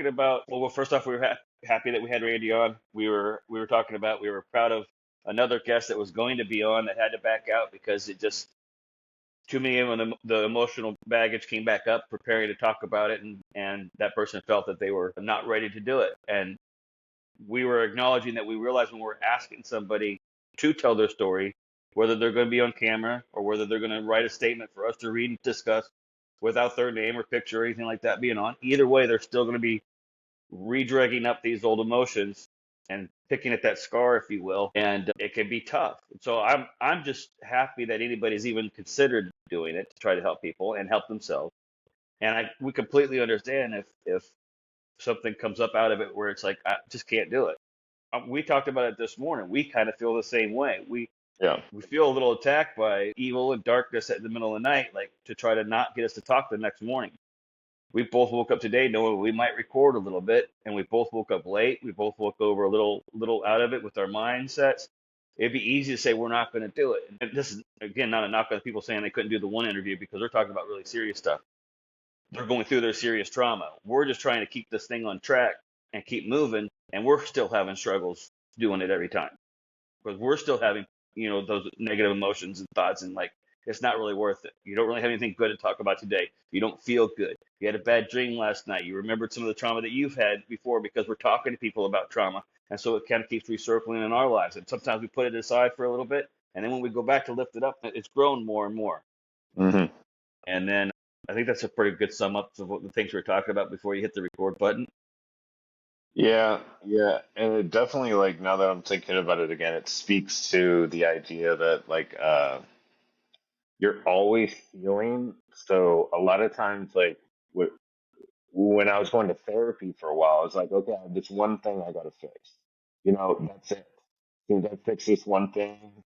talking about, well, first off, we were happy that we had Randy on. We were talking about, we were proud of another guest that was going to be on that had to back out because it just too many of the emotional baggage came back up preparing to talk about it, and that person felt that they were not ready to do it. And we were acknowledging that we realized when we're asking somebody to tell their story, whether they're going to be on camera or whether they're going to write a statement for us to read and discuss without their name or picture or anything like that being on, either way, they're still going to be redragging up these old emotions and picking at that scar, if you will, and it can be tough. So I'm just happy that anybody's even considered doing it to try to help people and help themselves. And we completely understand if something comes up out of it where it's like I just can't do it. We talked about it this morning. We kind of feel the same way. Yeah. We feel a little attacked by evil and darkness at the middle of the night, like to try to not get us to talk the next morning. We both woke up today knowing we might record a little bit, and we both woke up late. We both woke over a little out of it with our mindsets. It'd be easy to say we're not going to do it. And this is again not a knock on people saying they couldn't do the one interview because they're talking about really serious stuff. They're going through their serious trauma. We're just trying to keep this thing on track and keep moving, and we're still having struggles doing it every time because we're still having those negative emotions and thoughts, and like it's not really worth it. You don't really have anything good to talk about today. You don't feel good. You had a bad dream last night. You remembered some of the trauma that you've had before because we're talking to people about trauma, and so it kind of keeps recircling in our lives. And sometimes we put it aside for a little bit, and then when we go back to lift it up, it's grown more and more. Hmm. And then I think that's a pretty good sum up of what the things we were talking about before you hit the record button. Yeah, yeah, and it definitely, like, now that I'm thinking about it again, it speaks to the idea that, like, you're always healing. So a lot of times, like, when I was going to therapy for a while, I was like, okay, I have this one thing I gotta fix. That's it. As soon as I fix this one thing,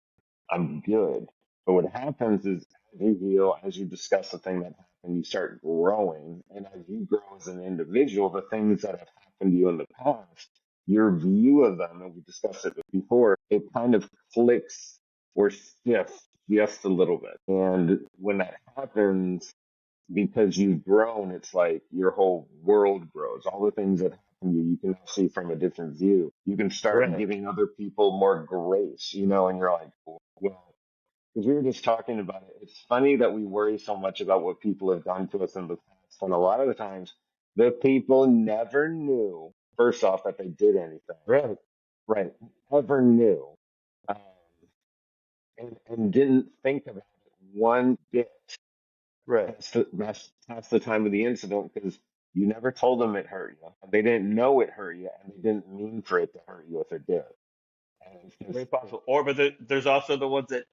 I'm good. But what happens is, as you heal, as you discuss the thing that happened, you start growing. And as you grow as an individual, the things that have happened to you in the past, your view of them, and we discussed it before, it kind of clicks or shifts just a little bit. And when that happens, because you've grown, it's like your whole world grows. All the things that happen to you, you can now see from a different view. You can start Right. giving other people more grace, and you're like, well, because we were just talking about it. It's funny that we worry so much about what people have done to us in the past. And a lot of the times, the people never knew, first off, that they did anything. Right. Right. Never knew. Um, and didn't think about it one bit Right. past the time of the incident because you never told them it hurt you. They didn't know it hurt you, and they didn't mean for it to hurt you if it did. And it's Very just, possible. But there's also the ones that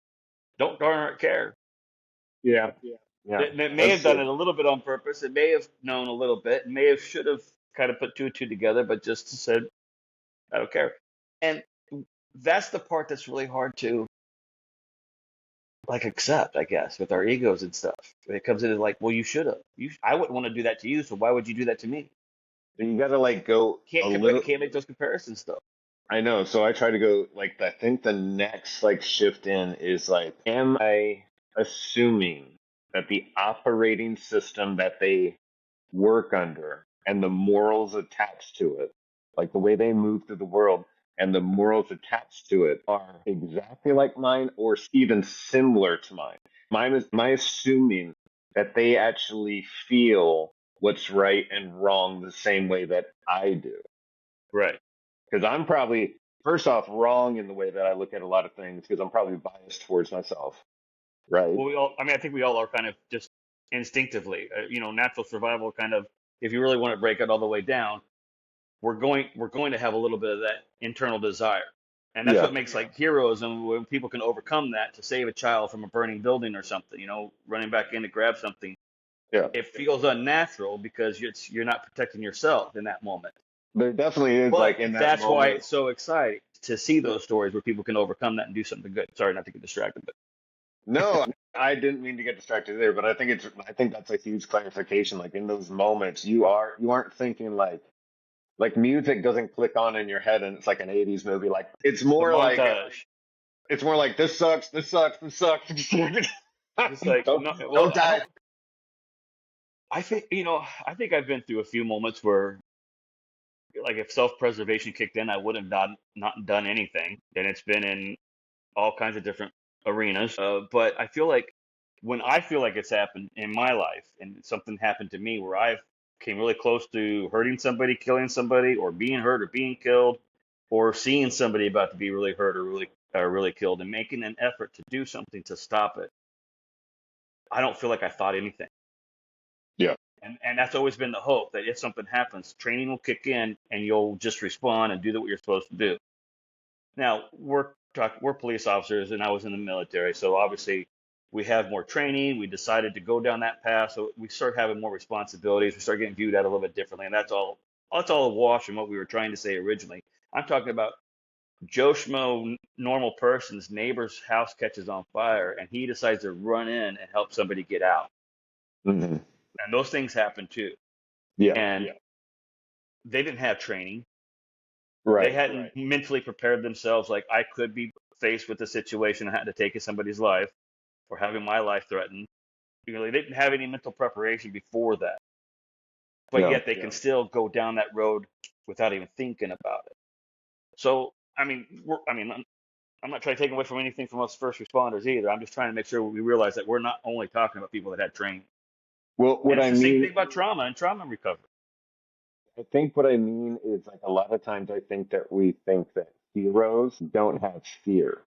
don't darn care. yeah, yeah, That may that's have done true. it a little bit on purpose. It may have known a little bit. May have should have kind of put two and two together, but just said, I don't care. And that's the part that's really hard to like accept, I guess, with our egos and stuff. It comes in as like, well, you should have. I wouldn't want to do that to you, so why would you do that to me? But you got to like go a little. Can't make those comparisons though. I know. So I try to go like I think the next like shift in is like, am I assuming that the operating system that they work under and the morals attached to it, like the way they move through the world and the morals attached to it are exactly like mine or even similar to mine? Am I assuming that they actually feel what's right and wrong the same way that I do? Right. Because I'm probably, first off, wrong in the way that I look at a lot of things because I'm probably biased towards myself, right? Well, I think we all are kind of just instinctively, natural survival kind of, if you really want to break it all the way down, we're going to have a little bit of that internal desire. And that's Yeah, what makes like heroism when people can overcome that to save a child from a burning building or something, running back in to grab something. yeah. It feels unnatural because you're not protecting yourself in that moment. There definitely is But like in that that's why moment. it's so exciting to see those stories where people can overcome that and do something good. Sorry, not to get distracted, but No, I didn't mean to get distracted there, but I think that's a huge clarification. Like in those moments, you aren't thinking like music doesn't click on in your head and it's like an 80s movie. Like the montage. it's more like this sucks, this sucks, this sucks. It's like don't no, well, don't I die. don't. I think I think I've been through a few moments where like if self-preservation kicked in, I would have not done anything. And it's been in all kinds of different arenas. But I feel like when I feel like it's happened in my life and something happened to me where I came really close to hurting somebody, killing somebody, or being hurt or being killed, or seeing somebody about to be really hurt or really killed, and making an effort to do something to stop it, I don't feel like I thought anything. Yeah. And that's always been the hope that if something happens, training will kick in and you'll just respond and do what you're supposed to do. Now, we're police officers, and I was in the military, so obviously we have more training. We decided to go down that path, so we start having more responsibilities. We start getting viewed at a little bit differently, and that's all a wash from what we were trying to say originally. I'm talking about Joe Schmo, normal person's neighbor's house catches on fire, and he decides to run in and help somebody get out. Hmm. And those things happen too. Yeah. And they didn't have training. They Right. hadn't mentally prepared themselves like I could be faced with a situation I had to take somebody's life or having my life threatened. They didn't have any mental preparation before that, but Yeah. yet they can still go down that road without even thinking about it. So, I'm not trying to take away from anything from us first responders either. I'm just trying to make sure we realize that we're not only talking about people that had training. Well, And what it's I the same mean, thing about trauma and trauma recovery. I think what I mean is like a lot of times I think that we think that heroes don't have fear.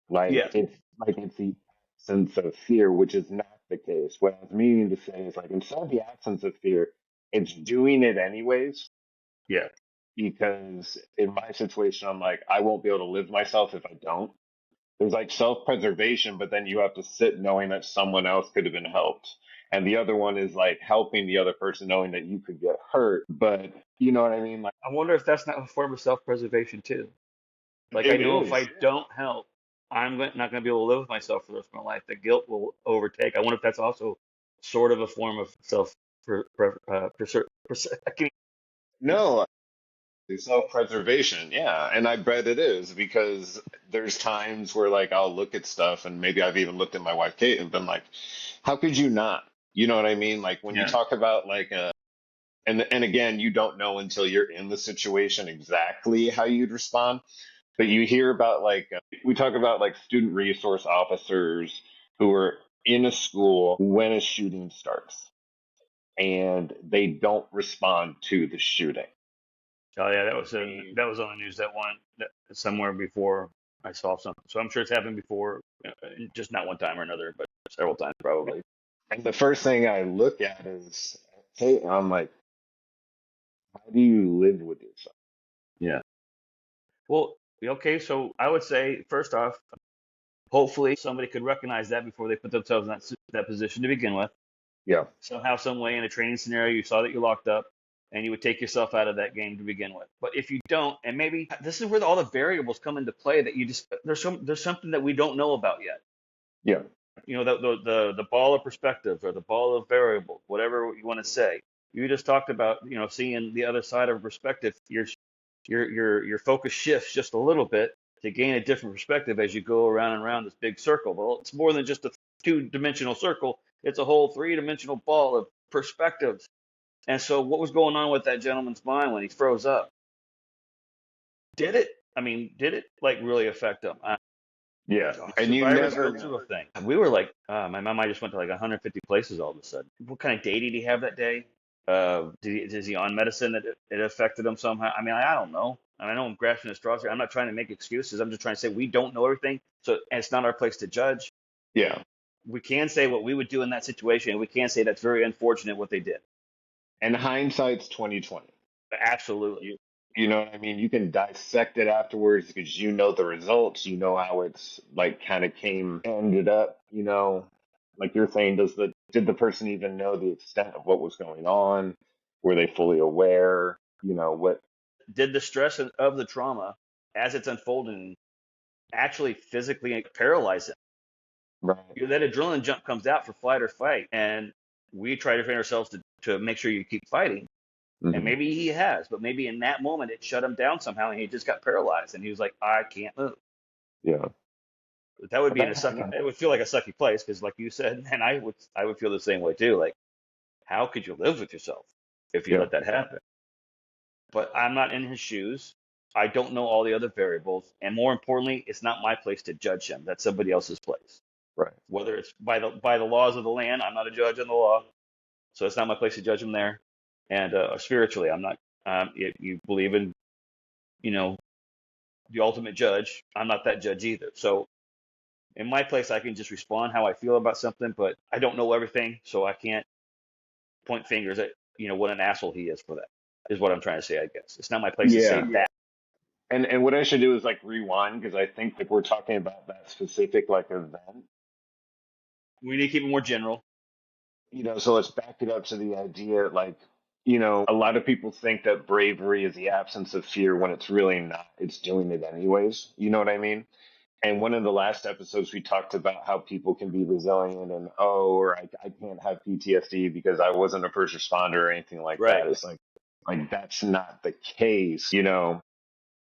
Yeah, Like it's the absence of fear, which is not the case. What I was meaning to say is like instead of the absence of fear, it's doing it anyways. yeah. Because in my situation, I'm like, I won't be able to live myself if I don't. There's like self-preservation, but then you have to sit knowing that someone else could have been helped. And the other one is like helping the other person knowing that you could get hurt. But you know what I mean? Like I wonder if that's not a form of self-preservation too. Like I it know if is. I don't help, not going to be able to live with myself for the rest of my life. The guilt will overtake. I wonder if that's also sort of a form of self I can't- No, self-preservation, yeah. And I bet it is because there's times where like I'll look at stuff and maybe I've even looked at my wife Kate and been like, how could you not? You know what I mean? Like when you Yeah. talk about like and again, you don't know until you're in the situation exactly how you'd respond. But you hear about like we talk about like student resource officers who are in a school when a shooting starts and they don't respond to the shooting. Oh yeah, They that was on the news somewhere before I saw something. So I'm sure it's happened before, just not one time or another, but several times probably. and the first thing I look at is, hey, I'm like, how do you live with yourself? Yeah. Well, okay. So I would say first off, hopefully somebody could recognize that before they put themselves in that position to begin with. Yeah, Somehow, some way in a training scenario, you saw that you're locked up and you would take yourself out of that game to begin with. But if you don't, and maybe this is where all the variables come into play that there's something that we don't know about yet. yeah, The ball of perspectives or the ball of variables, whatever you want to say. You just talked about, seeing the other side of a perspective. Your focus shifts just a little bit to gain a different perspective as you go around and around this big circle. Well, it's more than just a two-dimensional circle. It's a whole three-dimensional ball of perspectives. And so what was going on with that gentleman's mind when he froze up? Did it? I mean, did it like really affect him? yeah. And you Survivors never go through know. a thing. We were like, my mom, I just went to like 150 places all of a sudden. What kind of day did he have that day? Is he on medicine that it affected him somehow? I mean, I don't know. I know I'm grasping at straws here. I'm not trying to make excuses. I'm just trying to say we don't know everything. So and it's not our place to judge. Yeah. We can say what we would do in that situation, and we can say that's very unfortunate what they did. And hindsight's 2020. Absolutely. You know what I mean? You can dissect it afterwards because you know the results, you know how it's like kind of ended up, like you're saying, did the person even know the extent of what was going on? Were they fully aware? What Did the stress of the trauma as it's unfolding actually physically paralyze him? right. That adrenaline jump comes out for flight or fight, and we try to train ourselves to make sure you keep fighting. And Hmm. maybe he has, but maybe in that moment it shut him down somehow, and he just got paralyzed, and he was like, "I can't move." Yeah. That would But be in a that sucky. happened. It would feel like a sucky place because, like you said, and I would feel the same way too. Like, how could you live with yourself if you Yeah. let that happen? but I'm not in his shoes. I don't know all the other variables, and more importantly, it's not my place to judge him. That's somebody else's place. Right. Whether it's by the laws of the land, I'm not a judge on the law, so it's not my place to judge him there. And spiritually, I'm not. If you believe in, you know, the ultimate judge, I'm not that judge either. So in my place, I can just respond how I feel about something, but I don't know everything, so I can't point fingers at what an asshole he is for that. Is what I'm trying to say. I guess it's not my place to say Yeah. that. And what I should do is like rewind because I think like we're talking about that specific like event. We need to keep it more general. So let's back it up to the idea like, a lot of people think that bravery is the absence of fear when it's really not. It's doing it anyways. You know what I mean? And one of the last episodes, we talked about how people can be resilient and, oh, or I can't have PTSD because I wasn't a first responder or anything like Right. that. It's like that's not the case.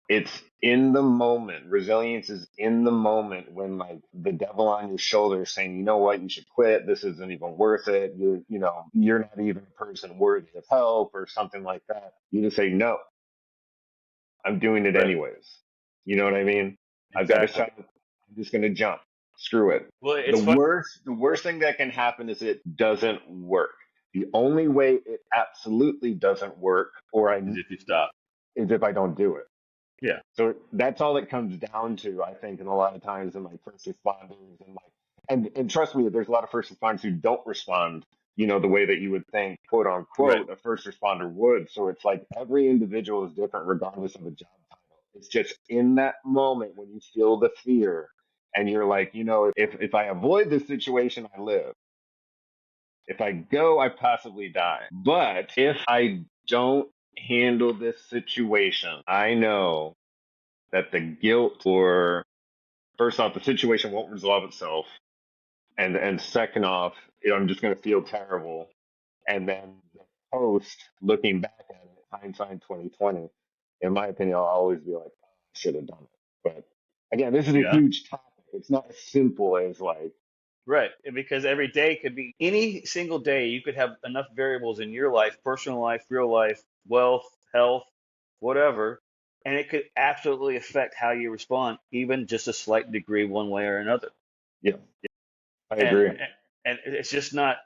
It's in the moment. Resilience is in the moment when like the devil on your shoulder is saying, you know what, you should quit. This isn't even worth it. You're not even a person worthy of help or something like that. You just say, no, I'm doing it Right. anyways. You know what I mean? I've got a Exactly. shot. I'm just going to jump. Screw it. Well, The it's fun worst thing that can happen is it doesn't work. The only way it absolutely doesn't work, if you stop. is if I don't do it. Yeah. So that's all it comes down to, I think, and a lot of times in like first responders and like, and trust me, there's a lot of first responders who don't respond, the way that you would think, quote Right. unquote, a first responder would. So it's like every individual is different regardless of a job title. It's just in that moment when you feel the fear and you're like, if I avoid this situation, I live. If I go, I possibly die. But if I don't handle this situation, I know that the guilt or first off the situation won't resolve itself and second off I'm just going to feel terrible and then the post looking back at it hindsight 2020 in my opinion I'll always be like oh, I should have done it but again this is a Yeah. huge topic it's not as simple as like Right. And because every day could be any single day, you could have enough variables in your life, personal life, real life, wealth, health, whatever, and it could absolutely affect how you respond, even just a slight degree, one way or another. yeah I And agree and it's just not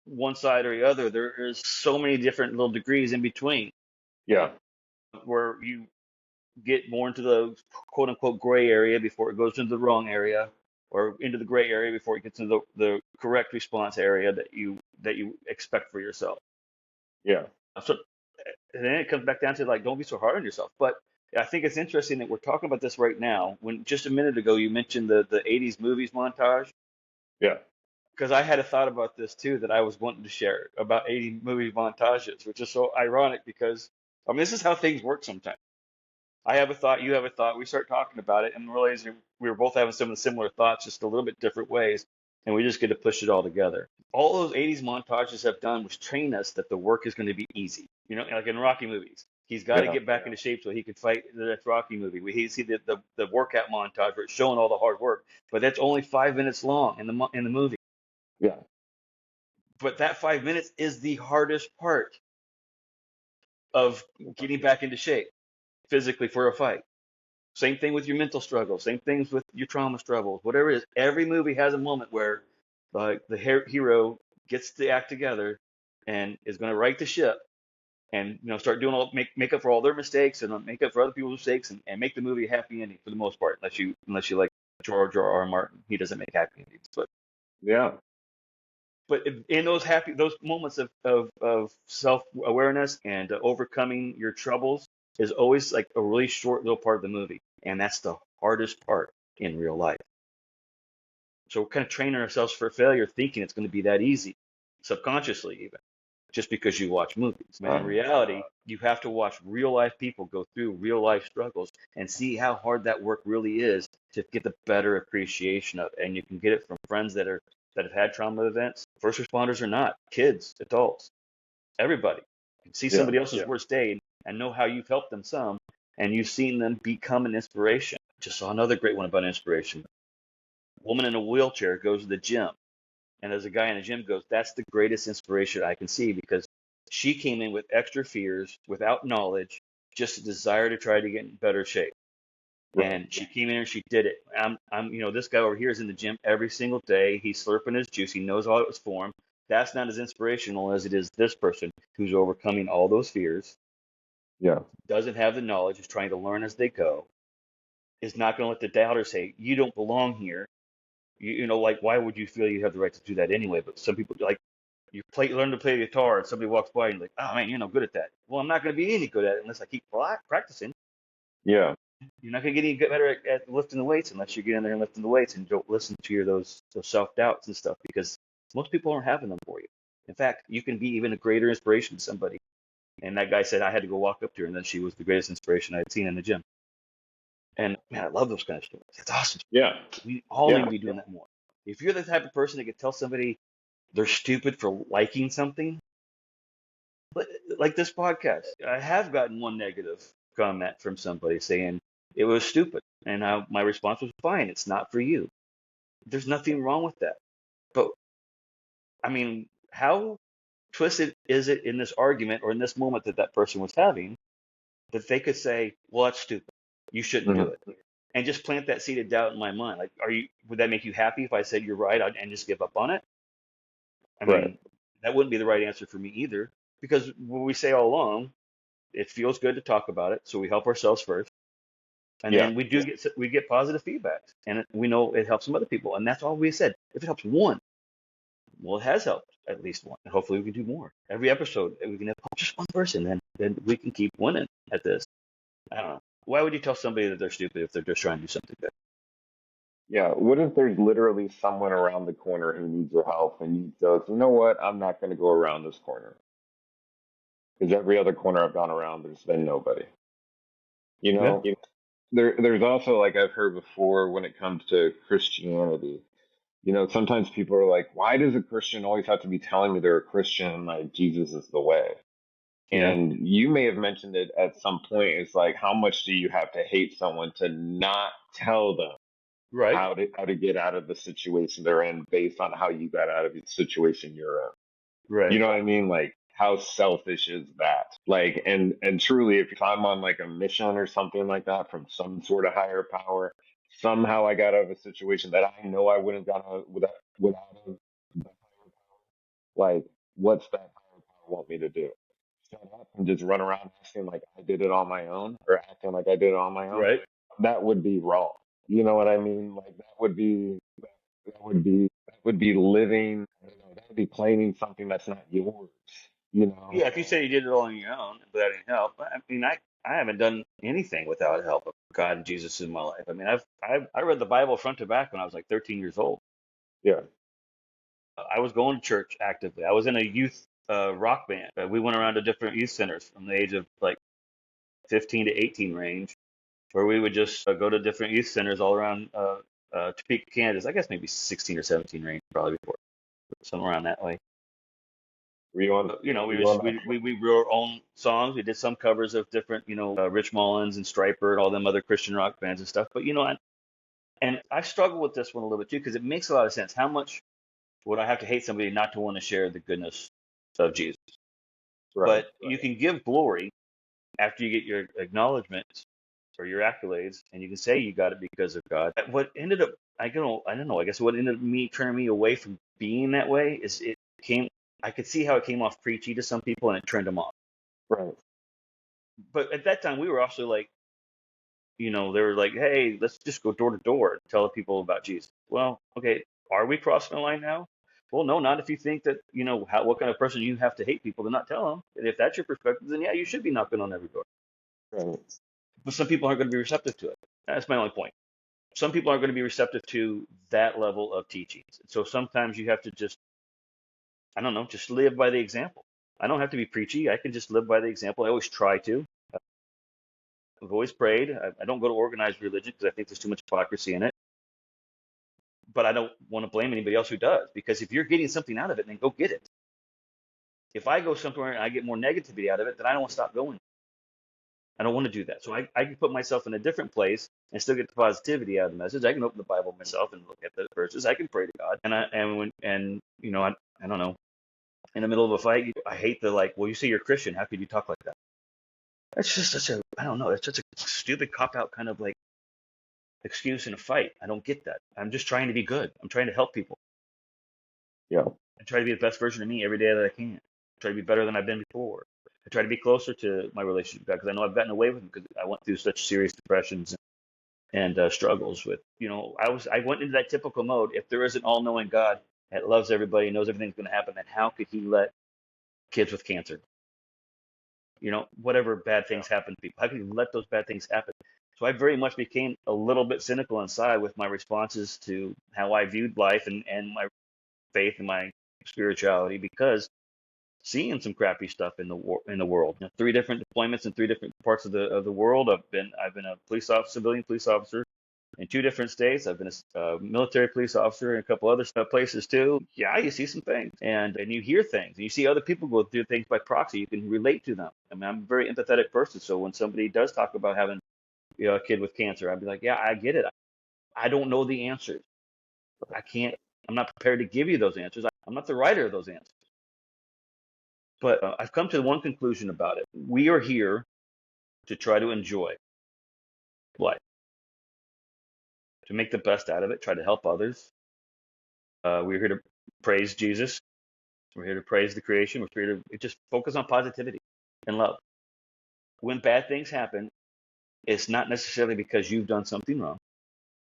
one side or the other. There is so many different little degrees in between yeah where you get more into the quote unquote gray area before it goes into the wrong area, or into the gray area before it gets into the correct response area that you expect for yourself. yeah So and then it comes back down to like don't be so hard on yourself. But I think it's interesting that we're talking about this right now. When just a minute ago you mentioned the '80s movies montage, yeah because I had a thought about this too that I was wanting to share about '80s movie montages, which is so ironic because I mean this is how things work sometimes. I have a thought, you have a thought, we start talking about it, and realize we were both having some of the similar thoughts, just a little bit different ways, and we just get to push it all together. All those '80s montages have done was train us that the work is going to be easy. Like in Rocky movies, he's got to yeah get back into shape so he can fight the next Rocky movie. We see the workout montage where it's showing all the hard work, but that's only 5 minutes long in the movie. yeah But that 5 minutes is the hardest part of getting back into shape physically for a fight. Same thing with your mental struggles. Same things with your trauma struggles. Whatever it is, every movie has a moment where the hero gets the act together and is going to right the ship and start doing make up for all their mistakes and make up for other people's mistakes and make the movie a happy ending for the most part, unless you like George or R. R. Martin. He doesn't make happy endings, yeah but in those moments of self awareness and overcoming your troubles is always like a really short little part of the movie, and that's the hardest part in real life. So we're kind of training ourselves for failure, thinking it's going to be that easy, subconsciously even, just because you watch movies. When in um, reality, you have to watch real life people go through real life struggles and see how hard that work really is to get the better appreciation of it. And you can get it from friends that have had trauma events, first responders or not, kids, adults, everybody. You can see yeah somebody else's worst day and know how you've helped them some, and you've seen them become an inspiration. Just saw another great one about inspiration. Woman in a wheelchair goes to the gym, and as a guy in the gym goes, that's the greatest inspiration I can see because She came in with extra fears, without knowledge, just a desire to try to get in better shape. Right. And she came in and she did it. This guy over here is in the gym every single day. He's slurping his juice. He knows all it was for him. That's not as inspirational as it is this person who's overcoming all those fears, Yeah. doesn't have the knowledge, is trying to learn as they go, is not going to let the doubters say, you don't belong here. Like, why would you feel you have the right to do that anyway? But some people, like, learn to play the guitar and somebody walks by and you're like, oh man, you're no good at that. Well, I'm not going to be any good at it unless I keep practicing. Yeah. You're not going to get any better at lifting the weights unless you get in there and lifting the weights and don't listen to those self doubts and stuff, because most people aren't having them for you. In fact, you can be even a greater inspiration to somebody. And that guy said I had to go walk up to her, and then she was the greatest inspiration I'd seen in the gym. And man, I love those kind of stories. That's awesome. Yeah. We all need Yeah. to be doing that more. If you're the type of person that could tell somebody they're stupid for liking something, like this podcast, I have gotten one negative comment from somebody saying it was stupid, and my response was fine. It's not for you. There's nothing wrong with that. But I mean, how twisted is it in this argument or in this moment that that person was having that they could say, "Well, that's stupid. You shouldn't do Mhm. it," and just plant that seed of doubt in my mind? Like, would that make you happy if I said you're right and just give up on it? I Right. mean, that wouldn't be the right answer for me either, because what we say all along, it feels good to talk about it, so we help ourselves first, and Yeah. then we get positive feedback, and we know it helps some other people, and that's all we said. If it helps one, well, it has helped at least one, and hopefully we can do more. Every episode, we can help just one person, then we can keep winning at this. I don't know. Why would you tell somebody that they're stupid if they're just trying to do something good? Yeah. What if there's literally someone around the corner who needs your help and you go, you know what? I'm not going to go around this corner because every other corner I've gone around, there's been nobody. You Yeah. know, there's also like I've heard before when it comes to Christianity. Sometimes people are like, why does a Christian always have to be telling me they're a Christian and like Jesus is the way? Yeah. And you may have mentioned it at some point. It's like, how much do you have to hate someone to not tell them Right. how to get out of the situation they're in based on how you got out of the situation you're in? You Right. know what I mean? Like, how selfish is that? Like, and truly, if I'm on like a mission or something like that from some sort of higher power, somehow I got out of a situation that I know I wouldn't have gotten out without a like, what's that higher power want me to do? Shut up and just run around acting like I did it on my own or acting like I did it on my own? Right. That would be wrong. You know what I mean? Like, that would be living. I don't know, that would be claiming something that's not yours. You know? Yeah. If you say you did it all on your own without any help, I mean, I haven't done anything without help of God and Jesus in my life. I mean, I read the Bible front to back when I was like 13 years old. Yeah. I was going to church actively. I was in a youth rock band. We went around to different youth centers from the age of like 15 to 18 range, where we would just go to different youth centers all around Topeka, Kansas. I guess maybe 16 or 17 range, probably before, somewhere around that way. Were you on? But, Were you on that? we wrote our own songs. We did some covers of different, Rich Mullins and Stryper and all them other Christian rock bands and stuff. But, and I struggle with this one a little bit too, because it makes a lot of sense. How much would I have to hate somebody not to want to share the goodness of Jesus? Right. But you can give glory after you get your acknowledgement or your accolades, and you can say you got it because of God. What ended up, I don't know. I guess what ended up turning me away from being that way is it came. I could see how it came off preachy to some people, and it turned them off. Right. But at that time, we were also like, they were like, hey, let's just go door to door and tell people about Jesus. Well, okay, are we crossing the line now? Well, no, not if you think that, what kind of person you have to hate people to not tell them. And if that's your perspective, then yeah, you should be knocking on every door. Right. But some people aren't going to be receptive to it. That's my only point. Some people aren't going to be receptive to that level of teachings. So sometimes you have to just, I don't know, just live by the example. I don't have to be preachy. I can just live by the example. I always try to. I've always prayed. I don't go to organized religion because I think there's too much hypocrisy in it. But I don't want to blame anybody else who does, because if you're getting something out of it, then go get it. If I go somewhere and I get more negativity out of it, then I don't want to stop going. I don't want to do that. So I can put myself in a different place and still get the positivity out of the message. I can open the Bible myself and look at the verses. I can pray to God, and I don't know. in the middle of a fight. I hate the like, well, you say you're Christian. How could you talk like that? That's just such a, I don't know. It's such a stupid cop out kind of like excuse in a fight. I don't get that. I'm just trying to be good. I'm trying to help people. Yeah. I try to be the best version of me every day that I can. I try to be better than I've been before. I try to be closer to my relationship with God because I know I've gotten away with it because I went through such serious depressions and struggles with, I went into that typical mode. If there is an all-knowing God that loves everybody, knows everything's going to happen, then how could he let kids with cancer, whatever bad things happen to people, how could he let those bad things happen? So I very much became a little bit cynical inside with my responses to how I viewed life and my faith and my spirituality because seeing some crappy stuff in the world. 3 different deployments in 3 different parts of the world. I've been a civilian police officer in 2 different states. I've been a military police officer in a couple other places too. Yeah, you see some things and you hear things and you see other people go through things by proxy. You can relate to them. I mean, I'm a very empathetic person. So when somebody does talk about having a kid with cancer, I'd be like, yeah, I get it. I don't know the answers. I can't. I'm not prepared to give you those answers. I'm not the writer of those answers. But I've come to one conclusion about it. We are here to try to enjoy life, to make the best out of it, try to help others. We're here to praise Jesus. We're here to praise the creation. We're here to just focus on positivity and love. When bad things happen, it's not necessarily because you've done something wrong.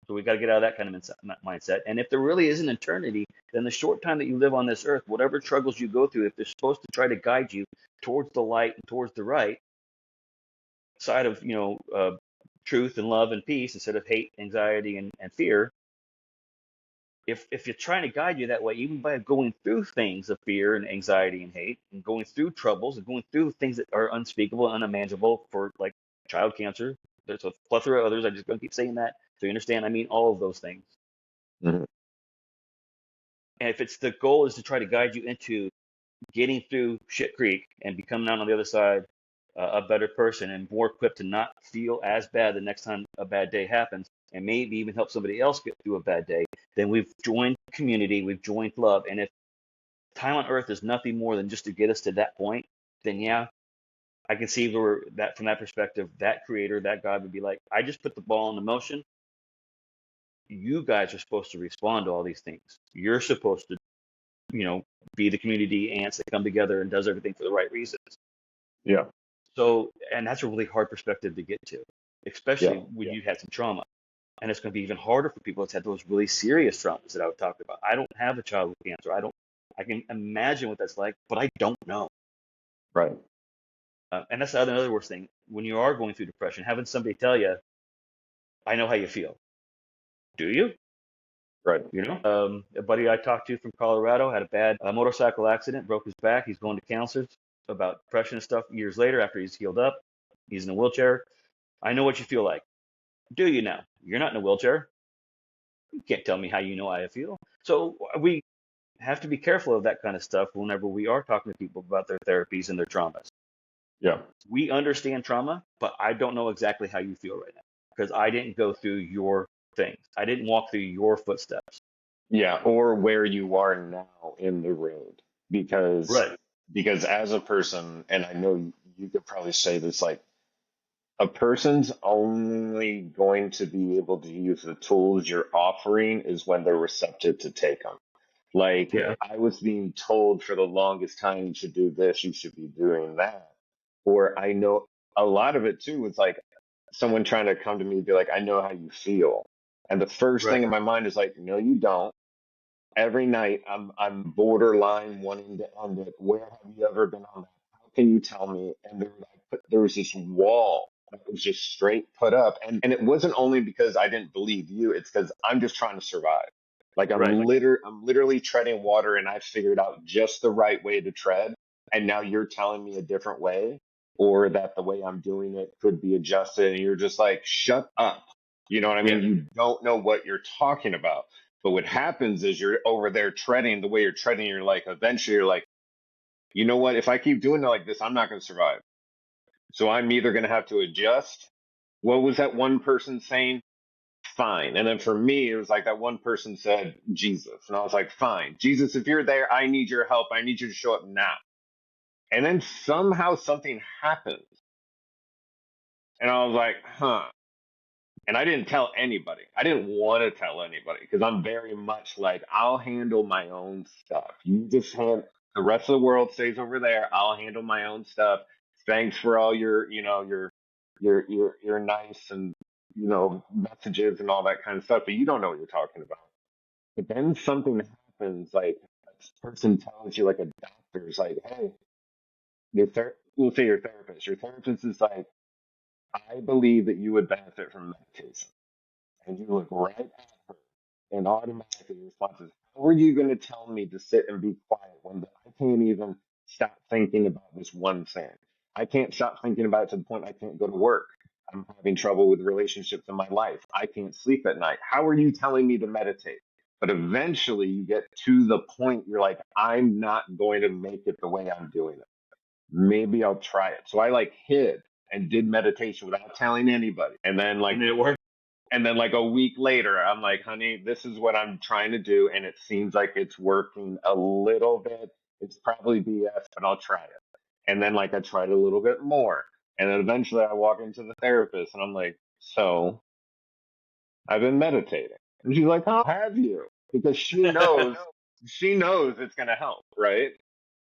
So we got to get out of that kind of mindset. And if there really is an eternity, then the short time that you live on this earth, whatever struggles you go through, if they're supposed to try to guide you towards the light and towards the right side of, truth and love and peace instead of hate, anxiety, and fear, if you're trying to guide you that way, even by going through things of fear and anxiety and hate, and going through troubles and going through things that are unspeakable and unimaginable for like child cancer, there's a plethora of others. I'm just going to keep saying that so you understand. I mean all of those things. Hmm. And if it's the goal is to try to guide you into getting through shit creek and becoming out on the other side a better person and more equipped to not feel as bad the next time a bad day happens and maybe even help somebody else get through a bad day, then we've joined community, we've joined love. And if time on earth is nothing more than just to get us to that point, then yeah, I can see where that from that perspective, that creator, that God would be like, I just put the ball in motion. You guys are supposed to respond to all these things. You're supposed to, be the community ants that come together and does everything for the right reasons. Yeah. So, and that's a really hard perspective to get to, Yeah. especially when you had some trauma. And it's going to be even harder for people that's had those really serious traumas that I would talk about. I don't have a child with cancer. I can imagine what that's like, but I don't know. Right. And that's another worst thing. When you are going through depression, having somebody tell you, I know how you feel. Do you? Right. A buddy I talked to from Colorado had a bad motorcycle accident, broke his back. He's going to counselors about depression and stuff years later after he's healed up. He's in a wheelchair. I know what you feel like. Do you now? You're not in a wheelchair. You can't tell me how you know how I feel. So we have to be careful of that kind of stuff whenever we are talking to people about their therapies and their traumas. Yeah. We understand trauma, but I don't know exactly how you feel right now because I didn't go through your things. I didn't walk through your footsteps. Yeah. Or where you are now in the road. Because Right. because as a person, and I know you could probably say this, like a person's only going to be able to use the tools you're offering is when they're receptive to take them. Like Yeah. I was being told for the longest time, you should do this, you should be doing that. Or I know a lot of it too was like someone trying to come to me and be like, I know how you feel. And the first thing Right. in my mind is like, no, you don't. Every night I'm borderline wanting to end it. Where have you ever been on that? How can you tell me? And there was this wall that was just straight put up. And it wasn't only because I didn't believe you, it's because I'm just trying to survive. Like Right. I'm literally treading water and I figured out just the right way to tread. And now you're telling me a different way or that the way I'm doing it could be adjusted. And you're just like, shut up. You know what I Yeah. mean? You don't know what you're talking about. But what happens is you're over there treading the way you're treading. You're like, eventually you're like, you know what? If I keep doing it like this, I'm not going to survive. So I'm either going to have to adjust. What was that one person saying? fine. And then for me, it was like that one person said Jesus. And I was like, fine. Jesus, if you're there, I need your help. I need you to show up now. And then somehow something happened. And I was like, huh. And I didn't tell anybody. I didn't want to tell anybody because I'm very much like, I'll handle my own stuff. You just the rest of the world stays over there. I'll handle my own stuff. Thanks for all your, your nice and, messages and all that kind of stuff. But you don't know what you're talking about. But then something happens, like this person tells you, like a doctor's like, hey, we'll say your therapist. Your therapist is like, I believe that you would benefit from meditation. And you look right at her, and automatically the response is, how are you going to tell me to sit and be quiet when I can't even stop thinking about this one thing? I can't stop thinking about it to the point I can't go to work. I'm having trouble with relationships in my life. I can't sleep at night. How are you telling me to meditate? But eventually you get to the point you're like, I'm not going to make it the way I'm doing it. Maybe I'll try it. So I like hid and did meditation without telling anybody. And then like And it worked. and then like a week later, I'm like, honey, this is what I'm trying to do. And it seems like it's working a little bit. It's probably BS, but I'll try it. And then like I tried a little bit more. And then eventually I walk into the therapist and I'm like, so I've been meditating. And she's like, how have you? Because she knows it's going to help. Right.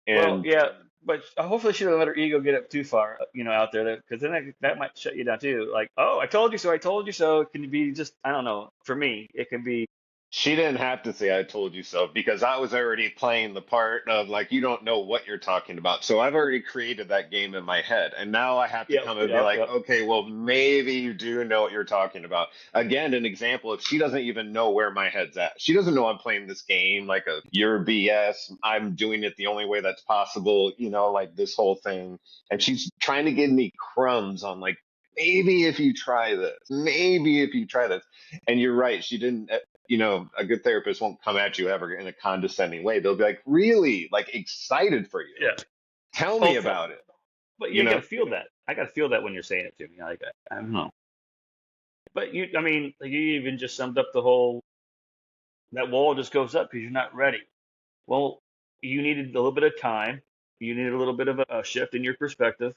Well, And yeah, but hopefully she doesn't let her ego get up too far, out there, because then that might shut you down too. Like, oh, I told you so, I told you so. It can be just, I don't know. For me, it can be, she didn't have to say I told you so because I was already playing the part of like you don't know what you're talking about. So I've already created that game in my head. And now I have to yep, come and be yep, like, yep. okay, well maybe you do know what you're talking about. Again, an example if she doesn't even know where my head's at. She doesn't know I'm playing this game like a your BS. I'm doing it the only way that's possible, like this whole thing. And she's trying to give me crumbs on like maybe if you try this, maybe if you try this. And you're right, she didn't a good therapist won't come at you ever in a condescending way. They'll be like, really, like excited for you. Yeah, Tell me hopefully. about it. But You you got know? to feel that. I got to feel that when you're saying it to me. Like, I don't know. But I mean, like, you even just summed up the whole, that wall just goes up because you're not ready. Well, you needed a little bit of time. You needed a little bit of a shift in your perspective.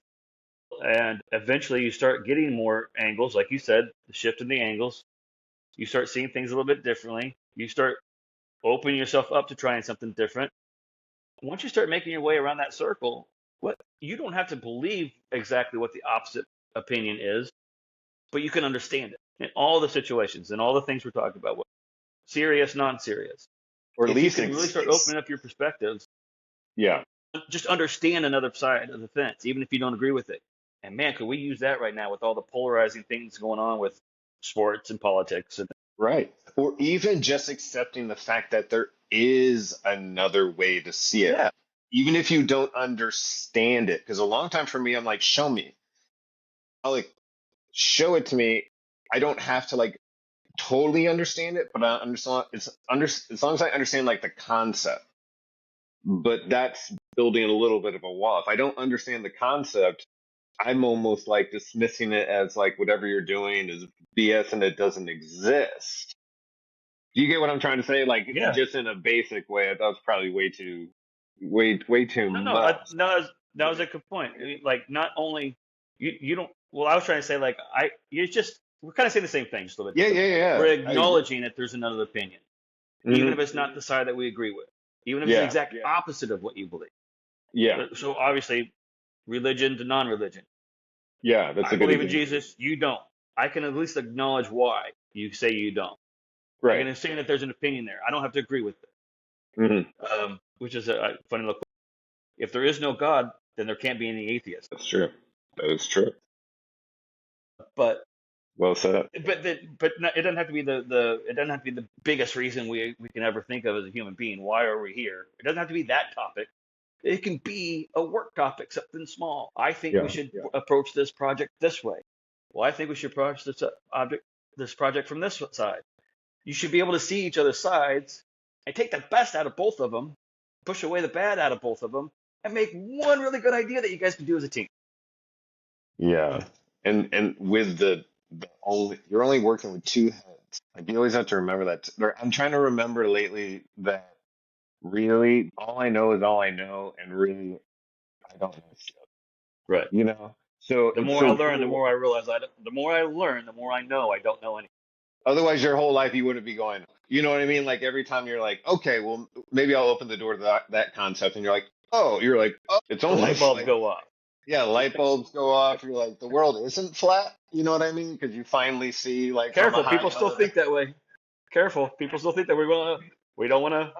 And eventually you start getting more angles. Like you said, the shift in the angles. You start seeing things a little bit differently. You start opening yourself up to trying something different. Once you start making your way around that circle, what you don't have to believe exactly what the opposite opinion is, but you can understand it in all the situations and all the things we're talking about, serious, non-serious. Or at If you least can really start opening up your perspectives, yeah. just understand another side of the fence, even if you don't agree with it. And man, could we use that right now with all the polarizing things going on with sports and politics? And Right. Or even just accepting the fact that there is another way to see it. yeah, Even if you don't understand it. Because a long time for me, I'm like, show me. I'll like show it to me. I don't have to like totally understand it, but I understand as long as I understand like the concept. But that's building a little bit of a wall. If I don't understand the concept, I'm almost like dismissing it as like whatever you're doing is BS and it doesn't exist. Do you get what I'm trying to say? Like yeah. just in a basic way. That was probably way too No, no, much. that was a good point. Like, not only you don't. Well, I was trying to say, like, you just, we're kind of saying the same thing, just a little bit Yeah, different. yeah, We're yeah. I agree. acknowledging that there's another opinion, even if Hmm. it's not the side that we agree with, even if it's the Yeah, exact opposite of what you believe. yeah, So obviously, religion to non-religion. yeah. That's I a good believe in example. Jesus. You don't. I can at least acknowledge why you say you don't. I can Right. understand that there's an opinion there. I don't have to agree with it. Hmm. Which is a funny look. If there is no God, then there can't be any atheists. That's true. That is true. But Well said. it doesn't have to be it doesn't have to be the biggest reason we can ever think of as a human being. Why are we here? It doesn't have to be that topic. It can be a work topic, something small. I think we Yeah. should approach this project this way. Well, I think we should approach this project from this side. You should be able to see each other's sides and take the best out of both of them, push away the bad out of both of them, and make one really good idea that you guys can do as a team. Yeah. And with the you're only working with two heads. Like you always have to remember that. I'm trying to remember lately that really all I know is all I know, and really I don't know shit. Right. You know? So The it's more I so learn, the cool. more I realize the more I learn, the more I know I don't know anything. Otherwise, your whole life you wouldn't be going. You know what I mean? Like every time you're like, okay, well, maybe I'll open the door to that concept, and you're like, oh, it's The light almost bulbs like, go off. yeah, light bulbs go off. You're like, the world isn't flat. You know what I mean? Because you finally see like from a Careful, high people still elevation. think that way. Careful, people still think that we don't want to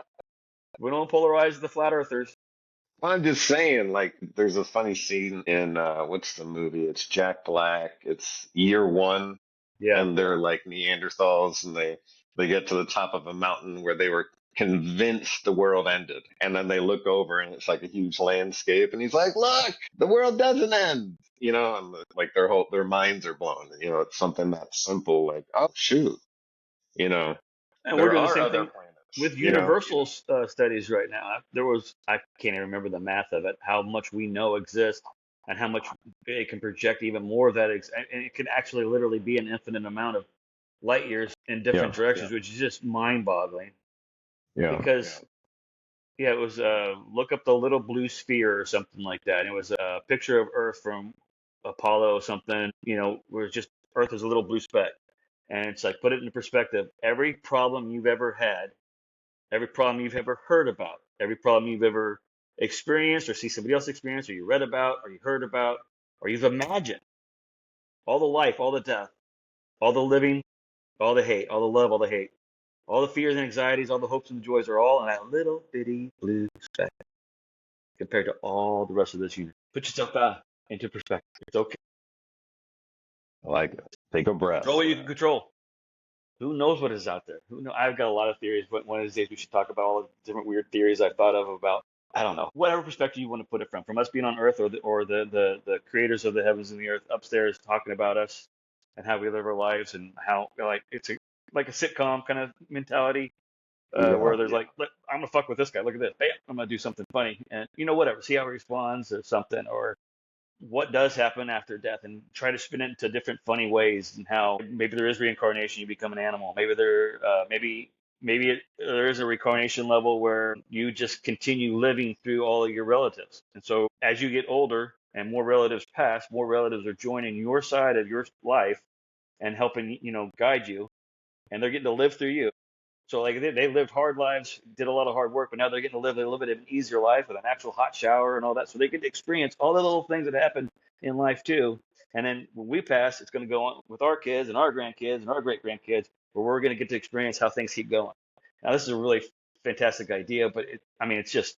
we don't polarize the flat earthers. I'm just saying, like, there's a funny scene in what's the movie? It's Jack Black. It's Year One, Yeah. and they're like Neanderthals, and they get to the top of a mountain where they were convinced the world ended, and then they look over and it's like a huge landscape, and he's like, "Look, the world doesn't end." You know, and like their minds are blown. You know, it's something that simple, like, oh shoot, you know, And we're there doing the are same other thing planets. with You know, universal studies right now. I can't even remember the math of it, how much we know exists and how much it can project even more of that. And it can actually literally be an infinite amount of light years in different yeah, directions, which is just mind boggling yeah, because, yeah, it was look up the little blue sphere or something like that. And it was a picture of Earth from Apollo or something, where it's just Earth is a little blue speck. And it's like, put it into perspective. Every problem you've ever had, every problem you've ever heard about, every problem you've ever experienced or see somebody else experience or you read about or you heard about or you've imagined, all the life, all the death, all the living, all the hate, all the love, all the hate, all the fears and anxieties, all the hopes and the joys are all in that little bitty blue speck compared to all the rest of this universe. Put yourself into perspective. It's okay. I like it. Take a breath. Control what you can control. Who knows what is out there? Who know? I've got a lot of theories, but one of these days we should talk about all the different weird theories I've thought of about, I don't know, whatever perspective you want to put it from us being on Earth or the creators of the heavens and the earth upstairs talking about us and how we live our lives and how like it's like a sitcom kind of mentality Yeah, where there's like, I'm gonna fuck with this guy. Look at this. Bam, I'm gonna do something funny and whatever. See how he responds or something or what does happen after death and try to spin it into different funny ways and how maybe there is reincarnation, you become an animal, there is a reincarnation level where you just continue living through all of your relatives, and so as you get older and more relatives pass, more relatives are joining your side of your life and helping guide you, and they're getting to live through you. So like they lived hard lives, did a lot of hard work, but now they're getting to live a little bit of an easier life with an actual hot shower and all that. So they get to experience all the little things that happen in life too. And then when we pass, it's going to go on with our kids and our grandkids and our great grandkids, where we're going to get to experience how things keep going. Now this is a really fantastic idea, but I'm just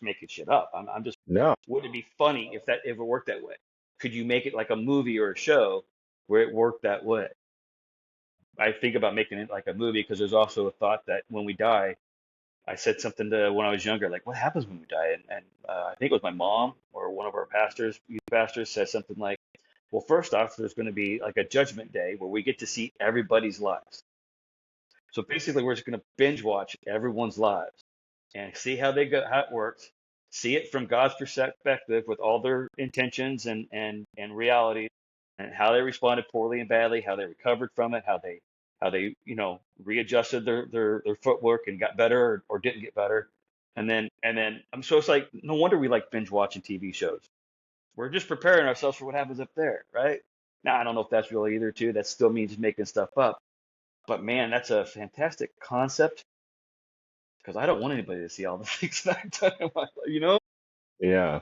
making shit up. I'm just, no, wouldn't it be funny if it worked that way? Could you make it like a movie or a show where it worked that way? I think about making it like a movie because there's also a thought that when we die, I said something to when I was younger, like, what happens when we die? And I think it was my mom or one of our pastors, youth pastors, said something like, well, first off, there's going to be like a judgment day where we get to see everybody's lives. So basically, we're just going to binge watch everyone's lives and see how they go, how it works, see it from God's perspective with all their intentions and reality, and how they responded poorly and badly, how they recovered from it, how they readjusted their footwork and got better or didn't get better, and then so it's like no wonder we like binge watching TV shows. We're just preparing ourselves for what happens up there, right? Now I don't know if that's real either too. That still means making stuff up, but man, that's a fantastic concept because I don't want anybody to see all the things that I've done in my life. yeah,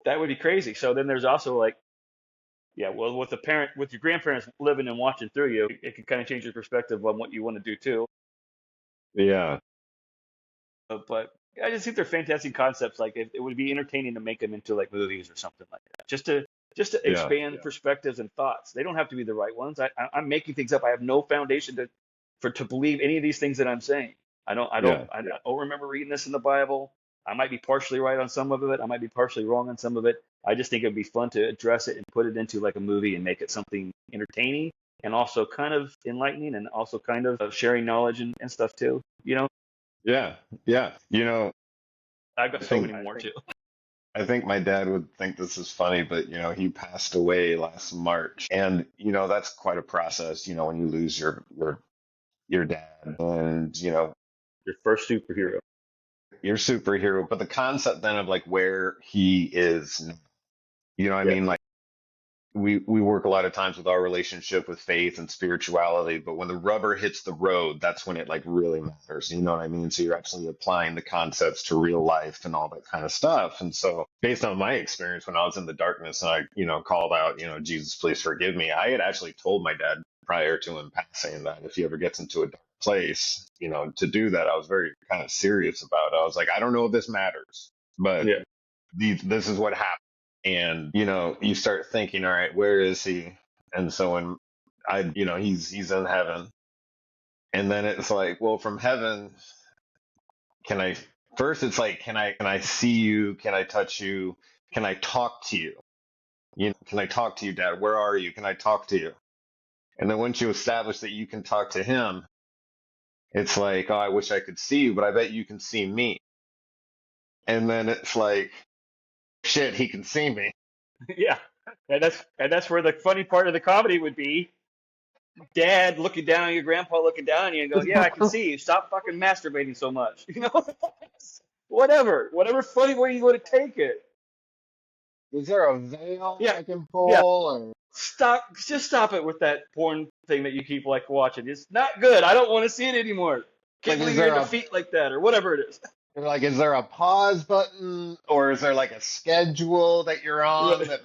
That would be crazy. So then there's also like, yeah, well, with your grandparents living and watching through you, it can kind of change your perspective on what you want to do too. yeah, But I just think they're fantastic concepts. Like it would be entertaining to make them into like movies or something like that, just to yeah, expand perspectives and thoughts. They don't have to be the right ones. I'm making things up. I have no foundation to believe any of these things that I'm saying. yeah, I don't remember reading this in the Bible. I might be partially right on some of it. I might be partially wrong on some of it. I just think it'd be fun to address it and put it into like a movie and make it something entertaining and also kind of enlightening and also kind of sharing knowledge and stuff too. yeah, yeah. I've got I so many think more too. I think my dad would think this is funny, but he passed away last March, and that's quite a process. When you lose your dad, and Your first superhero. your superhero, but the concept then of like where he is, what I Yeah. mean? Like we work a lot of times with our relationship with faith and spirituality, but when the rubber hits the road, that's when it like really matters. You know what I mean? So you're actually applying the concepts to real life and all that kind of stuff. And so based on my experience when I was in the darkness and I, called out, Jesus, please forgive me. I had actually told my dad prior to him passing that if he ever gets into a dark place, to do that. I was very kind of serious about it. I was like, I don't know if this matters, but Yeah. this is what happened. And you start thinking, all right, where is he? And so when he's in heaven, and then it's like, well, from heaven, can I? First, it's like, can I see you? Can I touch you? Can I talk to you? Can I talk to you, Dad? Where are you? Can I talk to you? And then once you establish that you can talk to him, it's like, oh, I wish I could see you, but I bet you can see me. And then it's like, shit, he can see me. Yeah. And that's where the funny part of the comedy would be. Dad looking down at your grandpa looking down at you and go, yeah, I can see you. Stop fucking masturbating so much. Whatever funny way you want to take it. Is there a veil Yeah, I can yeah. pull? Just stop it with that porn thing that you keep like watching. It's not good. I don't want to see it anymore. Can't Like, believe you're into feet like that or whatever it is. is there a pause button, or is there like a schedule that you're on Right. that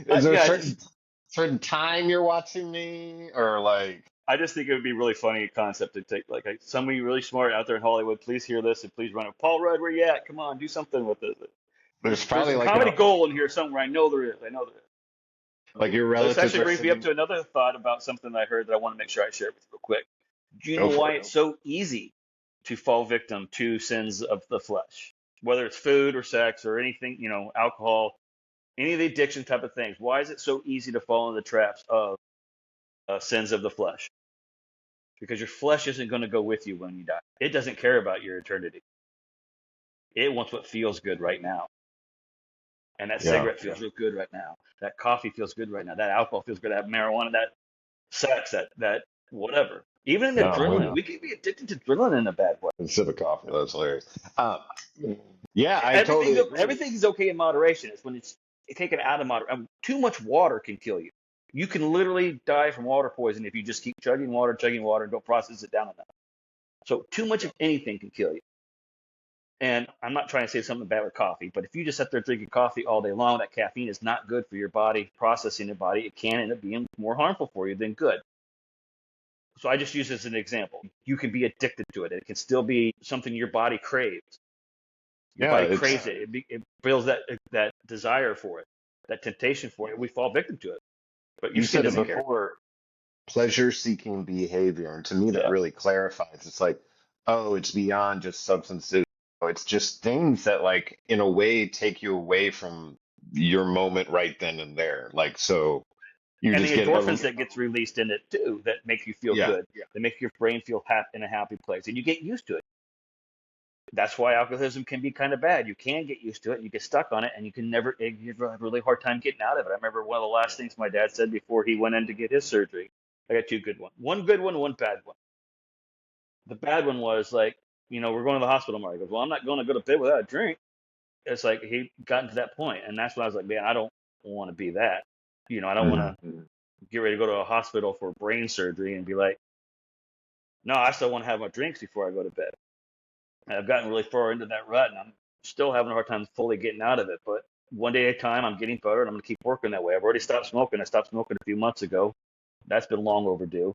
is there a Yeah, certain time you're watching me, or like I just think it would be really funny concept to take like somebody really smart out there in Hollywood. Please hear this and please run it. Paul Rudd, where you at? Come on, do something with this. there's There's probably a like comedy goal in here somewhere. I know there is. I know there is. your This relatives actually are brings me up sitting. to another thought about something I heard that I want to make sure I share with you real quick. Do you Go know for why it. it's so easy to fall victim to sins of the flesh? Whether it's food or sex or anything, alcohol, any of the addiction type of things. Why is it so easy to fall into the traps of sins of the flesh? Because your flesh isn't going to go with you when you die. It doesn't care about your eternity. It wants what feels good right now. And that Yeah, cigarette feels real good right now. That coffee feels good right now. That alcohol feels good. That marijuana, that sex, that whatever. Even in no, I'm with adrenaline, you. we can be addicted to adrenaline in a bad way. A sip of coffee, that's hilarious. Um, yeah, I totally Everything's agree. everything's okay in moderation. It's when it's taken out of moderation. Too much water can kill you. You can literally die from water poisoning if you just keep chugging water, and don't process it down enough. So too much of anything can kill you. And I'm not trying to say something bad with coffee, but if you just sit there drinking coffee all day long, that caffeine is not good for your body, processing your body. It can end up being more harmful for you than good. So I just use this as an example. You can be addicted to it. It can still be something your body craves. Your Yeah, body it's craves it. It builds that desire for it, that temptation for it. We fall victim to it. But your you skin said it doesn't care. before. Pleasure seeking behavior. And to me, that Yeah. really clarifies. It's like, oh, it's beyond just substances. It's just things that, like, in a way, take you away from your moment right then and there. Like, so you And just the get endorphins that gets released in it too, that make you feel yeah, good, that make your brain feel in a happy place, and you get used to it. That's why alcoholism can be kind of bad. You can get used to it, and you get stuck on it, and you can never. You have a really hard time getting out of it. I remember one of the last things my dad said before he went in to get his surgery. I got two good ones. One good one, one bad one. The bad one was like, we're going to the hospital tomorrow. He goes, well, I'm not going to go to bed without a drink. It's like he gotten to that point, and that's when I was like, man, I don't want to be that. I don't want mm, to get ready to go to a hospital for brain surgery and be like, no, I still want to have my drinks before I go to bed. And I've gotten really far into that rut, and I'm still having a hard time fully getting out of it. But one day at a time, I'm getting better, and I'm going to keep working that way. I've already stopped smoking. I stopped smoking a few months ago. That's been long overdue.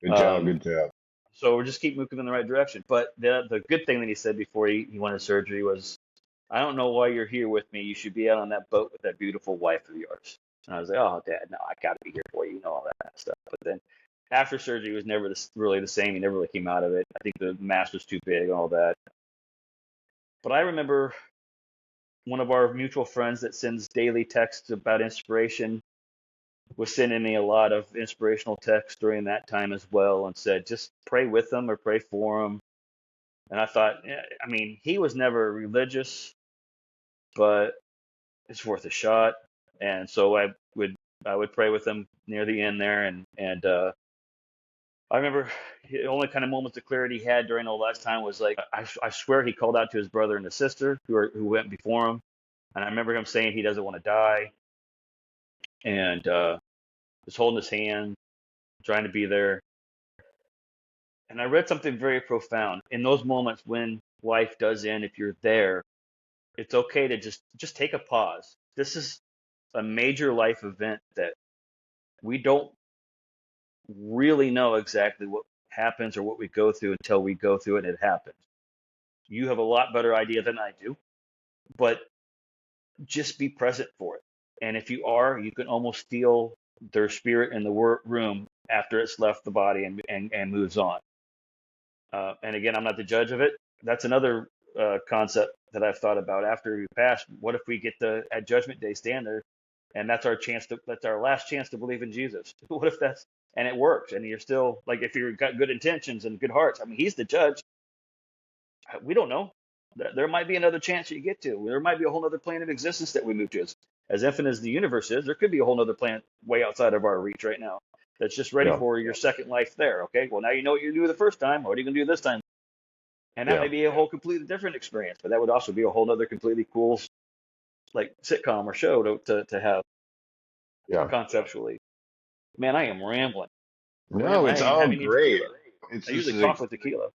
good job, Um, good job. so we're just keep moving in the right direction. But the good thing that he said before he went to surgery was, I don't know why you're here with me. You should be out on that boat with that beautiful wife of yours. And I was like, oh, Dad, no, I got to be here for you, all that stuff. But then after surgery, it was never really the same. He never really came out of it. I think the mass was too big and all that. But I remember one of our mutual friends that sends daily texts about inspiration was sending me a lot of inspirational texts during that time as well and said, just pray with them or pray for them. And I thought, yeah, I mean, he was never religious. but it's worth a shot. And so I would pray with him near the end there, and I remember the only kind of moments of clarity he had during the last time was like I swear he called out to his brother and his sister who went before him, and I remember him saying he doesn't want to die, and was holding his hand, trying to be there. And I read something very profound in those moments when life does end. If you're there, it's okay to just take a pause. This is a major life event that we don't really know exactly what happens or what we go through until we go through it and it happens. You have a lot better idea than I do, but just be present for it. And if you are, you can almost feel their spirit in the room after it's left the body and moves on. And again, I'm not the judge of it. That's another concept that I've thought about after we pass. What if we get to at Judgment Day stand there, and that's our last chance to believe in Jesus? What if that's and it works, and you're still like if you've got good intentions and good hearts. I mean, He's the judge. We don't know. There might be another chance you get to. There might be a whole other plane of existence that we move to. As infinite as the universe is, there could be a whole other planet way outside of our reach right now that's just ready Yeah. for your second life there. Okay, well now you know what you do the first time. What are you going to do this time? And that Yeah. may be a whole completely different experience, but that would also be a whole other completely cool like sitcom or show to have Yeah. conceptually. Man, I am rambling. No, I it's didn't even all have any great. tequila. It's I just usually talk with tequila.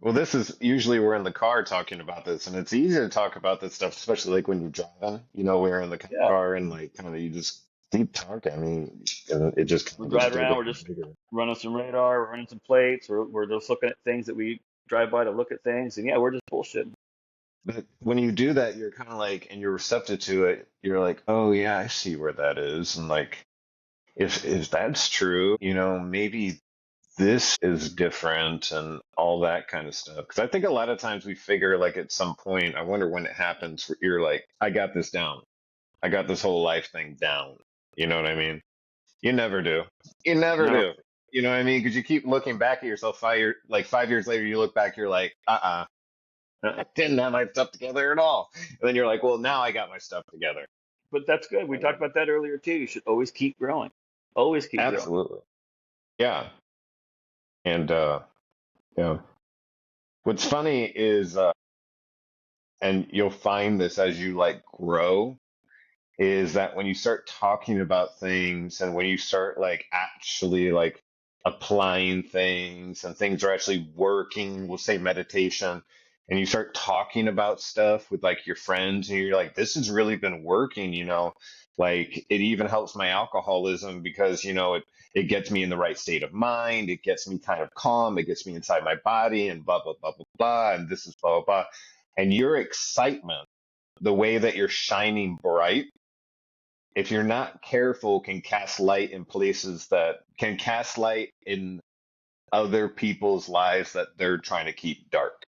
well, this is usually we're in the car talking about this, and it's easy to talk about this stuff, especially like when you're driving. We're in the Yeah, car and like kind of you just keep talking. I mean, and it just we're kind of gets driving bigger around. We're and just bigger. running some radar. We're running some plates. We're just looking at things that we drive by to look at things. And yeah, we're just bullshitting. But when you do that, you're kind of like, and you're receptive to it. You're like, oh yeah, I see where that is, and like if that's true, maybe this is different and all that kind of stuff. Because I think a lot of times we figure like at some point, I wonder when it happens, where you're like, I got this down. I got this whole life thing down. You know what I mean? You never do. You never Never. do. You know what I mean? Because you keep looking back at yourself 5 years later, you look back, you're like, I didn't have my stuff together at all. And then you're like, well, now I got my stuff together. But that's good. We talked about that earlier too. You should always keep growing. Always keep growing. Absolutely. Yeah. And yeah. What's funny is, and you'll find this as you like grow, is that when you start talking about things and when you start like actually like applying things and things are actually working, we'll say meditation, and you start talking about stuff with like your friends and you're like, this has really been working, like it even helps my alcoholism because, it gets me in the right state of mind. It gets me kind of calm. It gets me inside my body and blah, blah, blah, blah, blah. And this is blah, blah, blah. And your excitement, the way that you're shining bright, if you're not careful, can cast light in places that can cast light in other people's lives that they're trying to keep dark.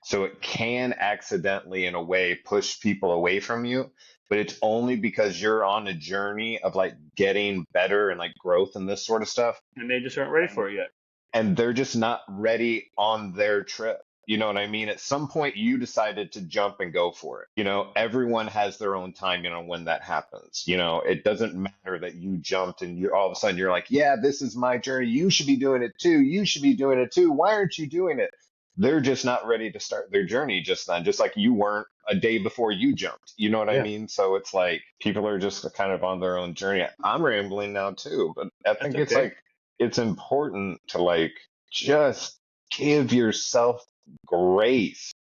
So it can accidentally, in a way, push people away from you, but it's only because you're on a journey of like getting better and like growth and this sort of stuff. And they just aren't ready And for it yet. and they're just not ready on their trip. You know what I mean? At some point, you decided to jump and go for it. Everyone has their own time, when that happens. It doesn't matter that you jumped and you all of a sudden you're like, yeah, this is my journey. You should be doing it too. You should be doing it too. Why aren't you doing it? They're just not ready to start their journey just then, just like you weren't a day before you jumped. You know what I Yeah, mean? So it's like people are just kind of on their own journey. I'm rambling now too, but I that's think it's okay. like it's important to like just give yourself grace.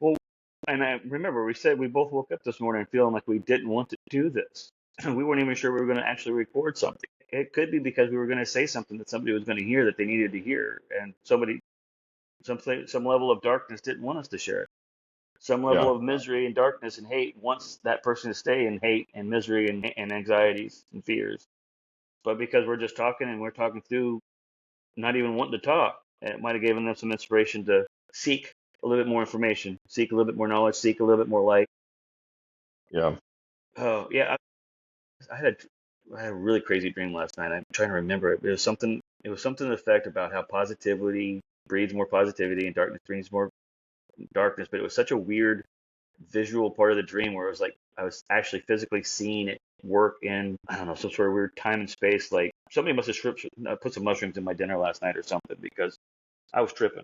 Well, and I remember we said we both woke up this morning feeling like we didn't want to do this. We weren't even sure we were going to actually record something. It could be because we were going to say something that somebody was going to hear that they needed to hear, and some level of darkness didn't want us to share it. Some level Yeah, of misery and darkness and hate wants that person to stay in hate and misery and anxieties and fears. But because we're just talking and we're talking through not even wanting to talk, it might have given them some inspiration to seek a little bit more information, seek a little bit more knowledge, seek a little bit more light. yeah, Oh yeah, I had I had a really crazy dream last night. I'm trying to remember it. It was something. It was something to the effect about how positivity breeds more positivity and darkness brings more darkness. But it was such a weird. visual part of the dream where it was like I was actually physically seeing it work in, I don't know, some sort of weird time and space. Like somebody must have put some mushrooms in my dinner last night or something because I was tripping.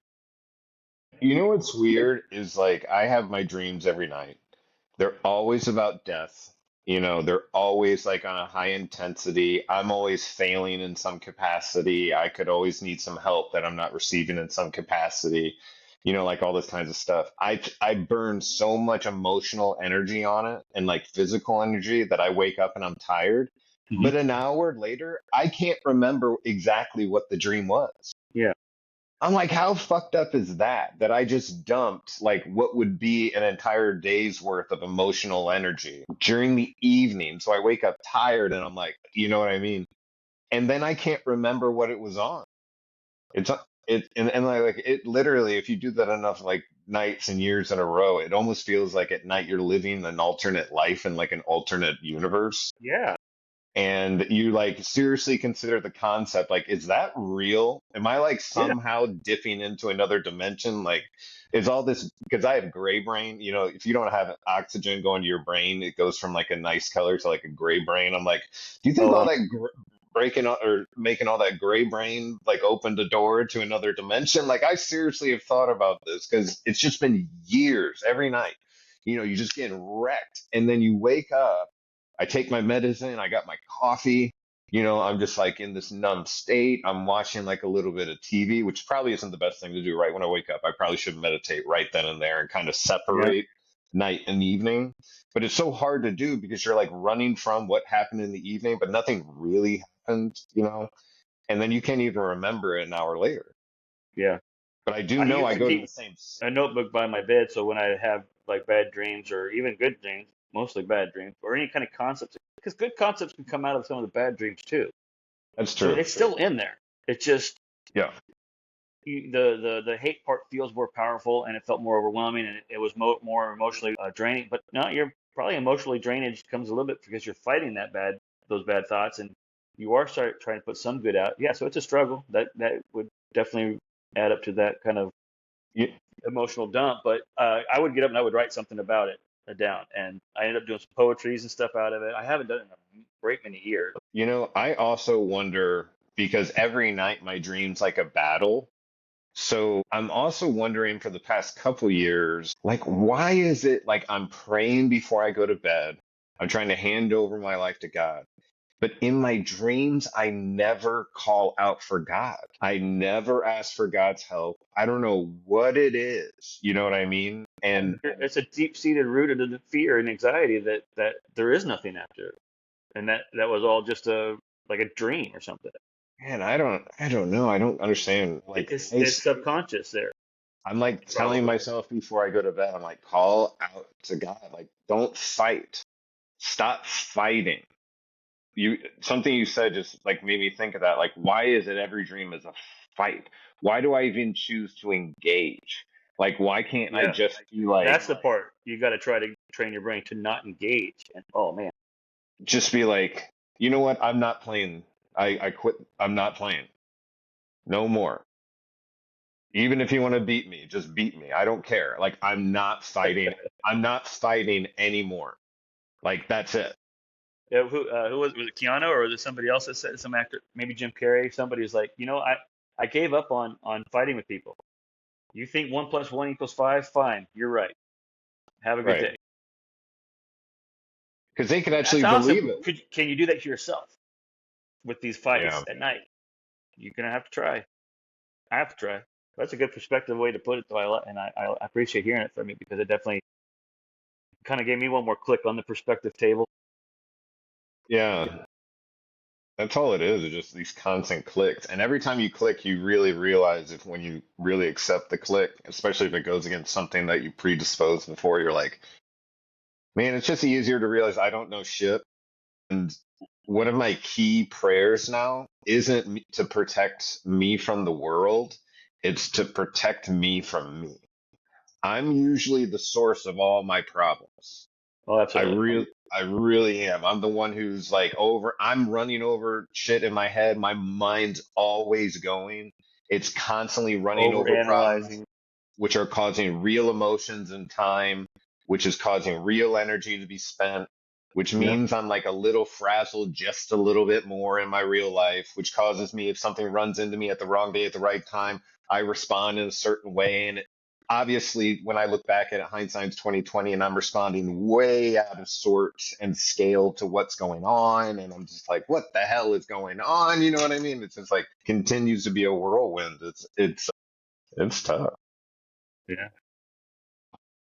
You know what's weird is like I have my dreams every night. They're always about death. You know, they're always like on a high intensity. I'm always failing in some capacity. I could always need some help that I'm not receiving in some capacity. You know, like all this kinds of stuff. I burn so much emotional energy on it and like physical energy that I wake up and I'm tired. Hmm. But an hour later, I can't remember exactly what the dream was. Yeah, I'm like, how fucked up is that? That I just dumped like what would be an entire day's worth of emotional energy during the evening. So I wake up tired and I'm like, you know what I mean? And then I can't remember what it was on. It's it and like it literally, if you do that enough like nights and years in a row, it almost feels like at night you're living an alternate life in like an alternate universe, yeah, and you like seriously consider the concept like, is that real? Am I like yeah, somehow dipping into another dimension? Like, is all this because I have gray brain? You know, if you don't have oxygen going to your brain, it goes from like a nice color to like a gray brain. I'm like, do you think oh, all that breaking or making all that gray brain like opened a door to another dimension? Like, I seriously have thought about this because it's just been years every night. You know, you just getting wrecked, and then you wake up. I take my medicine, I got my coffee, you know, I'm just like in this numb state. I'm watching like a little bit of TV, which probably isn't the best thing to do right when I wake up. I probably should meditate right then and there and kind of yeah, separate night and evening. But it's so hard to do because you're like running from what happened in the evening, but nothing really happened, you know, and then you can't even remember it an hour later. yeah. But I do I know I used to go to keep the same. a notebook by my bed, so when I have like bad dreams or even good dreams, mostly bad dreams, or any kind of concepts, because good concepts can come out of some of the bad dreams too. That's So true. it's still in there. It's just Yeah. the hate part feels more powerful and it felt more overwhelming and it was more emotionally draining. But no, you're probably emotionally drainage comes a little bit because you're fighting those bad thoughts and you are trying to put some good out. Yeah, so it's a struggle that would definitely add up to that kind of You, emotional dump. But I would get up and I would write something about it down, and I ended up doing some poetries and stuff out of it. I haven't done it in a great many years. you know, I also wonder because every night my dream's like a battle. So I'm also wondering for the past couple years, like, why is it like I'm praying before I go to bed? I'm trying to hand over my life to God. But in my dreams, I never call out for God. I never ask for God's help. I don't know what it is. You know what I mean? And It's a deep-seated rooted fear and anxiety that there is nothing after, and that was all just a like a dream or something. man, I don't know. I don't understand. Like, It's subconscious there, I'm like telling probably. myself before I go to bed, I'm like, call out to God. Like, don't fight. Stop fighting. You something you said just like made me think of that. Like, why is it every dream is a fight? Why do I even choose to engage? Like, why can't I Yeah, just be like, that's the part you got to try to train your brain to not engage. And oh man, just be like, you know what? I'm not playing. I quit. I'm not playing. No more. Even if you want to beat me, just beat me. I don't care. Like, I'm not fighting. I'm not fighting anymore. Like, that's it. yeah, who was it Keanu or was it somebody else that said some actor, maybe Jim Carrey? Somebody was like, I gave up on fighting with people. You think 1 + 1 = 5? Fine, you're right. Have a good Right. day. Because they could That's actually believe awesome. it. Can you do that to yourself with these Yeah. fights at night? You're gonna have to try. I have to try. That's a good perspective way to put it, though. I appreciate hearing it from you because it definitely kind of gave me one more click on the perspective table. Yeah. That's all it is just these constant clicks. And every time you click, you really realize if when you really accept the click, especially if it goes against something that you predisposed before, you're like, man, it's just easier to realize I don't know shit. And one of my key prayers now isn't to protect me from the world, it's to protect me from me. I'm usually the source of all my problems. Oh, I absolutely. really, I really am. I'm the one who's like I'm running over shit in my head. My mind's always going. It's constantly running Over over problems, analyzing. which are causing real emotions in time, which is causing real energy to be spent, which Yeah. means I'm like a little frazzled just a little bit more in my real life, which causes me, if something runs into me at the wrong day at the right time, I respond in a certain way. And obviously, when I look back at it, hindsight's 2020, and I'm responding way out of sorts and scale to what's going on, and I'm just like, what the hell is going on? You know what I mean? It's just like continues to be a whirlwind. It's tough. Yeah.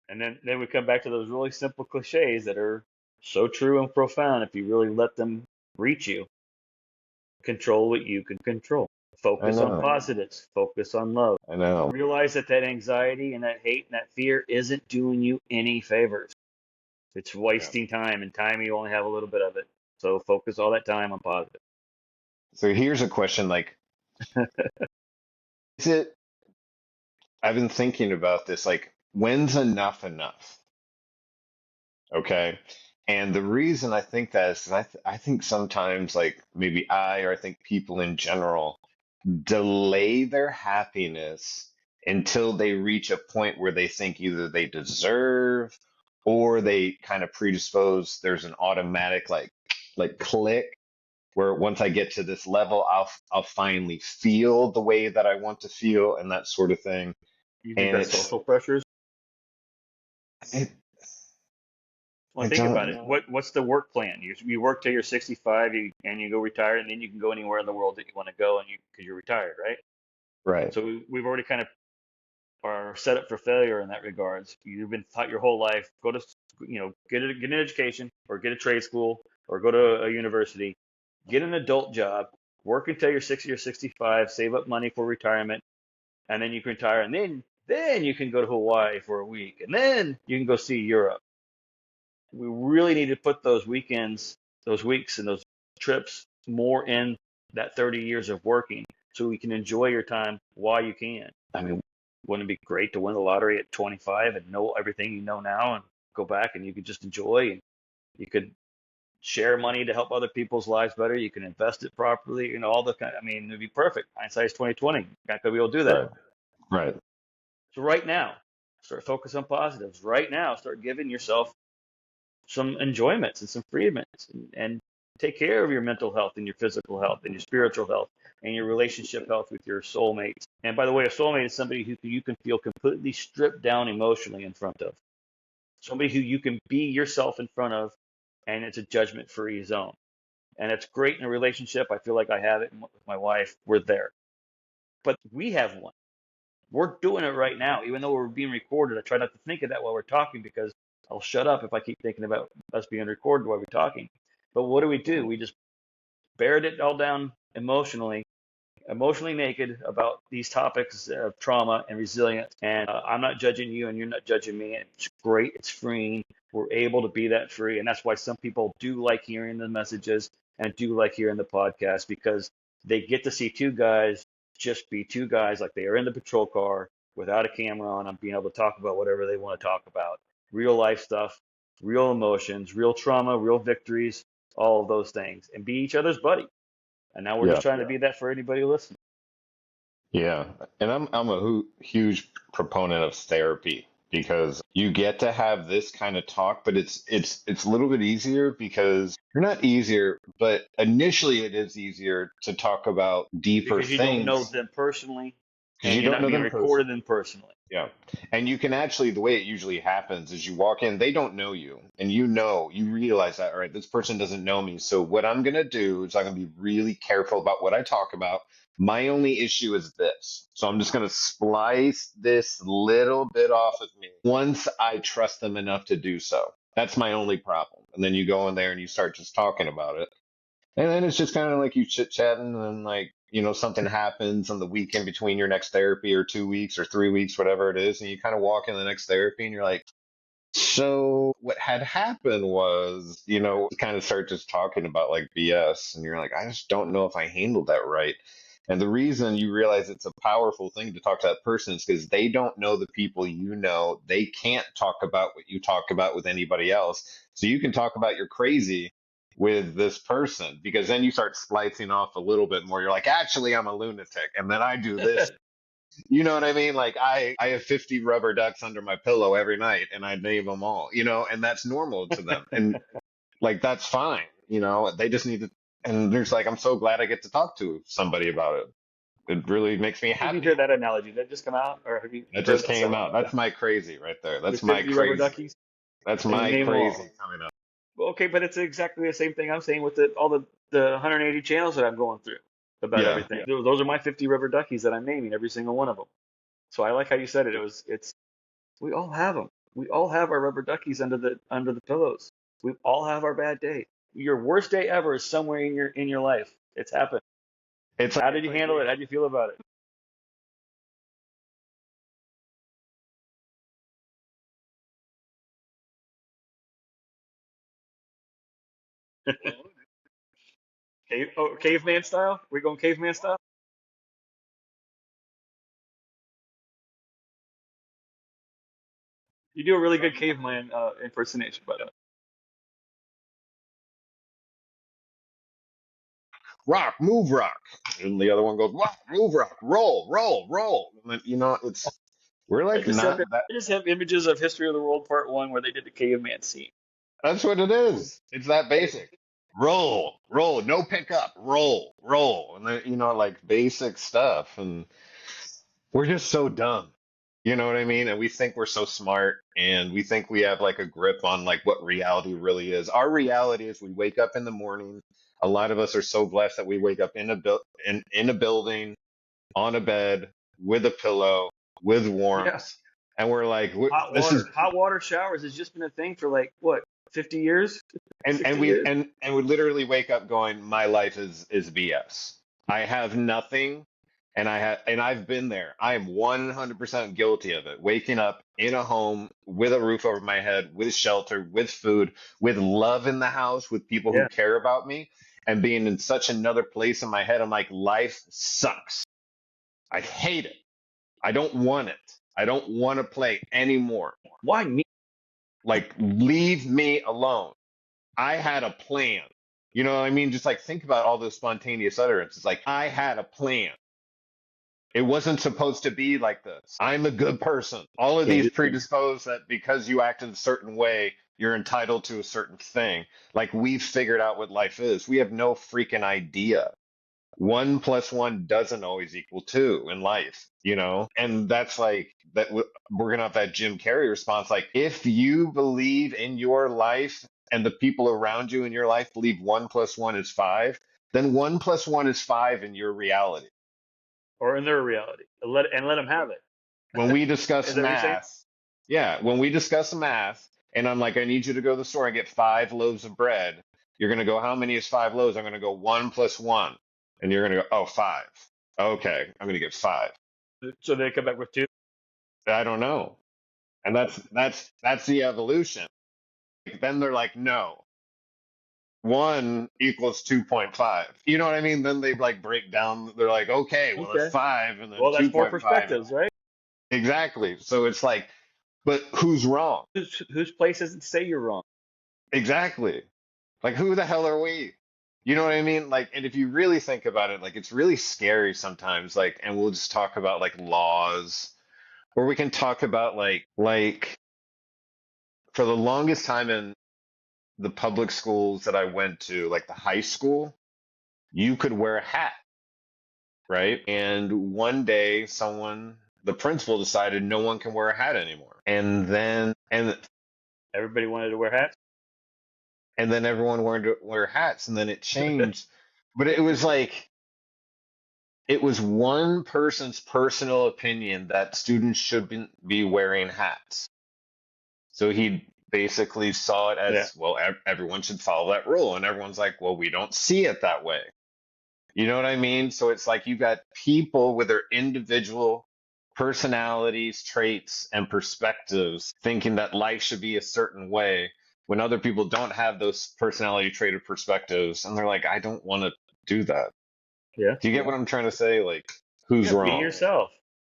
And then we come back to those really simple cliches that are so true and profound if you really let them reach you. Control what you can control. I Focus on know. positives. Focus on love. I know. Realize that anxiety and that hate and that fear isn't doing you any favors. It's Yeah. wasting time, and time you only have a little bit of it. So focus all that time on positive. So here's a question like, is it, I've been thinking about this, like, when's enough enough? Okay. And the reason I think that is 'cause I think sometimes, like, maybe or I think people in general delay their happiness until they reach a point where they think either they deserve or they kind of predispose, there's an automatic like click where once I get to this level, I'll finally feel the way that I want to feel and that sort of thing. You think And that's social pressures? it Well, I think about don't it. What's the work plan? You work till you're 65, and you go retire, and then you can go anywhere in the world that you want to go, and because you're retired, right? right. So we've already kind of are set up for failure in that regards. You've been taught your whole life, go to, get an education or get a trade school or go to a university, get an adult job, work until you're 60 or 65, save up money for retirement, and then you can retire, and then you can go to Hawaii for a week, and then you can go see Europe. We really need to put those weekends, those weeks, and those trips more in that 30 years of working so we can enjoy your time while you can. I mean, wouldn't it be great to win the lottery at 25 and know everything you know now and go back and you could just enjoy and you could share money to help other people's lives better. You can invest it properly, all the kind. I mean, it'd be perfect. Hindsight's 2020. Not gonna be able to do that. Right. Right. So right now, start focus on positives. Right now, start giving yourself some enjoyments and some freedoms and take care of your mental health and your physical health and your spiritual health and your relationship health with your soulmates. And by the way, a soulmate is somebody who you can feel completely stripped down emotionally in front of. Somebody who you can be yourself in front of, and it's a judgment-free zone. And it's great in a relationship. I feel like I have it with my wife. We're there. But we have one. We're doing it right now, even though we're being recorded. I try not to think of that while we're talking because I'll shut up if I keep thinking about us being recorded while we're talking. But what do? We just bared it all down emotionally naked about these topics of trauma and resilience. And I'm not judging you, and you're not judging me. It's great. It's freeing. We're able to be that free, and that's why some people do like hearing the messages and do like hearing the podcast because they get to see two guys just be two guys like they are in the patrol car without a camera on them, being able to talk about whatever they want to talk about, real life stuff, real emotions, real trauma, real victories, all of those things, and be each other's buddy. And now we're Yeah. just trying to be that for anybody listening. Yeah, and I'm a huge proponent of therapy because you get to have this kind of talk, but it's a little bit easier because you're not easier, but initially it is easier to talk about deeper Because you don't know things them personally because and you you're don't not know being them personally. recorded them personally. Yeah. And you can actually, the way it usually happens is you walk in, they don't know you. And you realize that, all right, this person doesn't know me. So what I'm going to do is I'm going to be really careful about what I talk about. My only issue is this. So I'm just going to splice this little bit off of me once I trust them enough to do so. That's my only problem. And then you go in there and you start just talking about it. And then it's just kind of like you chit chatting, and then like, something happens on the weekend between your next therapy or 2 weeks or 3 weeks, whatever it is, and you kind of walk in the next therapy and you're like, so what had happened was, kind of start just talking about like BS, and you're like, I just don't know if I handled that right. And the reason you realize it's a powerful thing to talk to that person is because they don't know the people you know. They can't talk about what you talk about with anybody else. So you can talk about your crazy with this person because then you start splicing off a little bit more. You're like, actually, I'm a lunatic. And then I do this. You know what I mean? Like I have 50 rubber ducks under my pillow every night and I name them all, and that's normal to them. And like that's fine, they just need to, and there's like, I'm so glad I get to talk to somebody about it. It really makes me Where did you happy. hear that analogy? Did that just come out, or have you That heard just that came somewhere? out. That's my crazy right there. With That's my 50 rubber crazy. duckies, That's and you my name them crazy all. coming up. Well, okay, but it's exactly the same thing I'm saying with all the 180 channels that I'm going through about Yeah. everything. Those are my 50 rubber duckies that I'm naming every single one of them. So I like how you said it. It's we all have them. We all have our rubber duckies under the pillows. We all have our bad day. Your worst day ever is somewhere in your life. It's happened. It's How did you handle it? How did you feel about it? Caveman style? We going caveman style? You do a really good caveman impersonation, by the way. rock, move rock. And the other one goes, rock, move rock, roll, roll, roll. And then, we're I like just have not that. I just have images of History of the World Part One where they did the caveman scene. That's what it is. It's that basic. Roll, roll, no pickup, roll, roll. And then, like basic stuff. And we're just so dumb. You know what I mean? And we think we're so smart and we think we have like a grip on like what reality really is. Our reality is we wake up in the morning. A lot of us are so blessed that we wake up in a building, on a bed, with a pillow, with Yeah, warmth. And we're like, hot this is water. Hot water showers has just been a thing for like what, 50 years, and 60 we years? and we literally wake up going, my life is BS. I have nothing, and I've been there. I am 100% guilty of it. Waking up in a home with a roof over my head, with shelter, with food, with love in the house, with people who Yeah. care about me, and being in such another place in my head. I'm like, life sucks. I hate it. I don't want it. I don't want to play anymore. Why me? Like, leave me alone. I had a plan. You know what I mean? Just like think about all those spontaneous utterances. Like, I had a plan. It wasn't supposed to be like this. I'm a good person. All of these predispose that because you act in a certain way, you're entitled to a certain thing. Like, we've figured out what life is. We have no freaking idea. One plus one doesn't always equal two in life. And that's like that. We're gonna have that Jim Carrey response. Like, if you believe in your life and the people around you in your life believe one plus one is five, then one plus one is five in your reality. Or in their reality? And let them have it. When we Is discuss that what you're saying? math, yeah, when we discuss math, and I'm like, I need you to go to the store and get 5 loaves of bread. You're gonna go, how many is 5 loaves? I'm gonna go one plus one, and you're gonna go, oh, five. Okay, I'm gonna get five. So they come back with two. I don't know. And that's the evolution. Then they're like, no, one equals 2.5. You know what I mean? Then they like break down. They're like, okay, well, if Okay. five and then Well, that's four 2.5. perspectives, right? Exactly. So it's like, but who's wrong? Whose place is it to say you're wrong? Exactly. Like, who the hell are we? You know what I mean? Like, and if you really think about it, like, it's really scary sometimes. Like, and we'll just talk about like laws, or we can talk about like for the longest time in the public schools that I went to, like the high school, you could wear a hat, right? And one day, the principal decided no one can wear a hat anymore. Everybody wanted to wear hats. And then everyone wanted to wear hats, and then it changed. But it was like, it was one person's personal opinion that students shouldn't be wearing hats. So he basically saw it Yeah. as, well, everyone should follow that rule. And everyone's like, well, we don't see it that way. You know what I mean? So it's like you got people with their individual personalities, traits, and perspectives thinking that life should be a certain way when other people don't have those personality trait or perspectives. And they're like, I don't want to do that. Yeah. Do you get what I'm trying to say? Like, who's Yeah. Be wrong? yourself.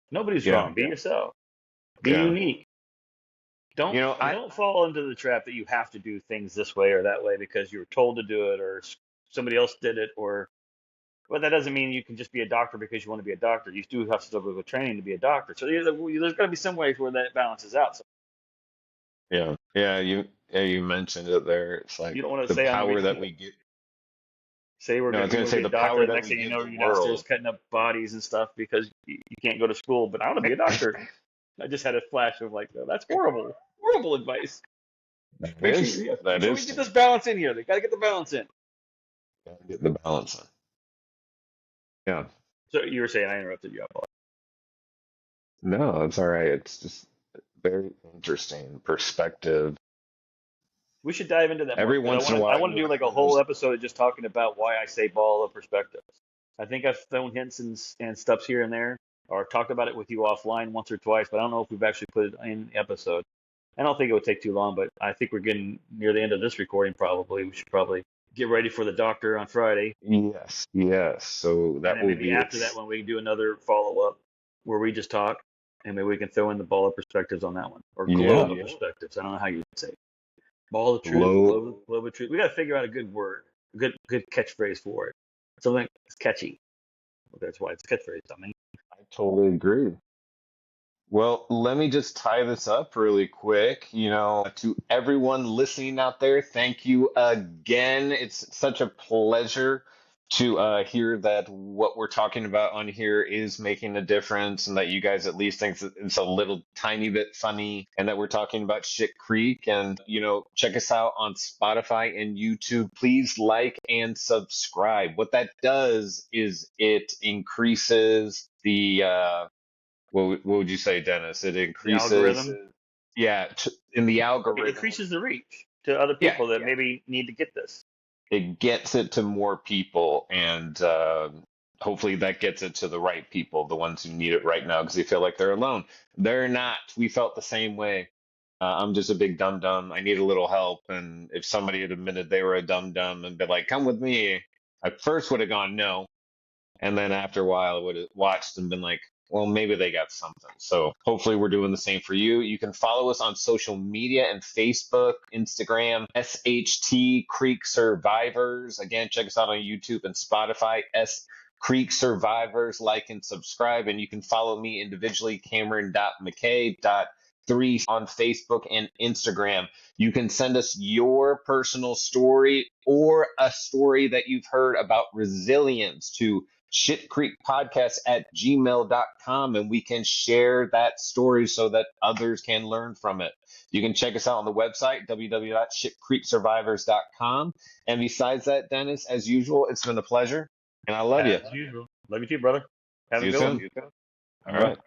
Nobody's Yeah. wrong. Be yourself. Be Yeah. unique. Don't You know, I, don't fall into the trap that you have to do things this way or that way because you were told to do it or somebody else did it or But that doesn't mean you can just be a doctor because you want to be a doctor. You do have to still go to training to be a doctor. So there's got to be some ways where that balances out. So You mentioned it there. It's like you don't want to the say power that we get. say No, I was we gonna want to say be the a doctor. power The that next we thing you give know, the you're downstairs world. cutting up bodies and stuff because you can't go to school. But I want to be a doctor. I just had a flash of like, oh, that's horrible, horrible advice. That Make sure, is yeah, make that sure we is get this balance in here. They got to get the balance in. gotta get the balance in. Yeah. So you were saying I interrupted you. No, it's all right. It's just very interesting perspective. We should dive into that more Every because once in a I while want to you do like have a whole those. episode just talking about why I say ball of perspectives. I think I've thrown hints and stuffs here and there, or talked about it with you offline once or twice, but I don't know if we've actually put it in the episode. I don't think it would take too long, but I think we're getting near the end of this recording. Probably we should probably get ready for the doctor on Friday, Yes, yes. So and that then will maybe be after that when we do another follow up where we just talk, and maybe we can throw in the ball of perspectives on that one or globe yeah. of perspectives. I don't know how you would say it. Ball of truth, Low. globe of truth. We got to figure out a good word, a good catchphrase for it. Something that's catchy. Well, that's why it's catchphrase. I mean, I totally agree. Well, let me just tie this up really quick. To everyone listening out there, thank you again. It's such a pleasure to hear that what we're talking about on here is making a difference and that you guys at least think that it's a little tiny bit funny and that we're talking about Shit Creek. And, check us out on Spotify and YouTube. Please like and subscribe. What that does is it increases the what would you say, Dennis? It the increases, algorithm yeah, in the it algorithm. increases the reach to other Yeah, people that maybe need to get this. it gets it to more people, and hopefully that gets it to the right people, the ones who need it right now, because they feel like they're alone. They're not. We felt the same way. I'm just a big dum dum. I need a little help, and if somebody had admitted they were a dum dum and been like, "Come with me," I first would have gone no. And then after a while, I would have watched and been like, well, maybe they got something. So hopefully we're doing the same for you. You can follow us on social media and Facebook, Instagram, SHT Creek Survivors. Again, check us out on YouTube and Spotify, S Creek Survivors. Like and subscribe. And you can follow me individually, Cameron.mckay.3 on Facebook and Instagram. You can send us your personal story or a story that you've heard about resilience to shitcreekpodcast@gmail.com, and we can share that story so that others can learn from it. You can check us out on the website, www.shitcreeksurvivors.com. And besides that, Dennis, as usual, it's been a pleasure, and I love you. As usual. Love you too, brother. Have See a you good one. soon. All All right. right.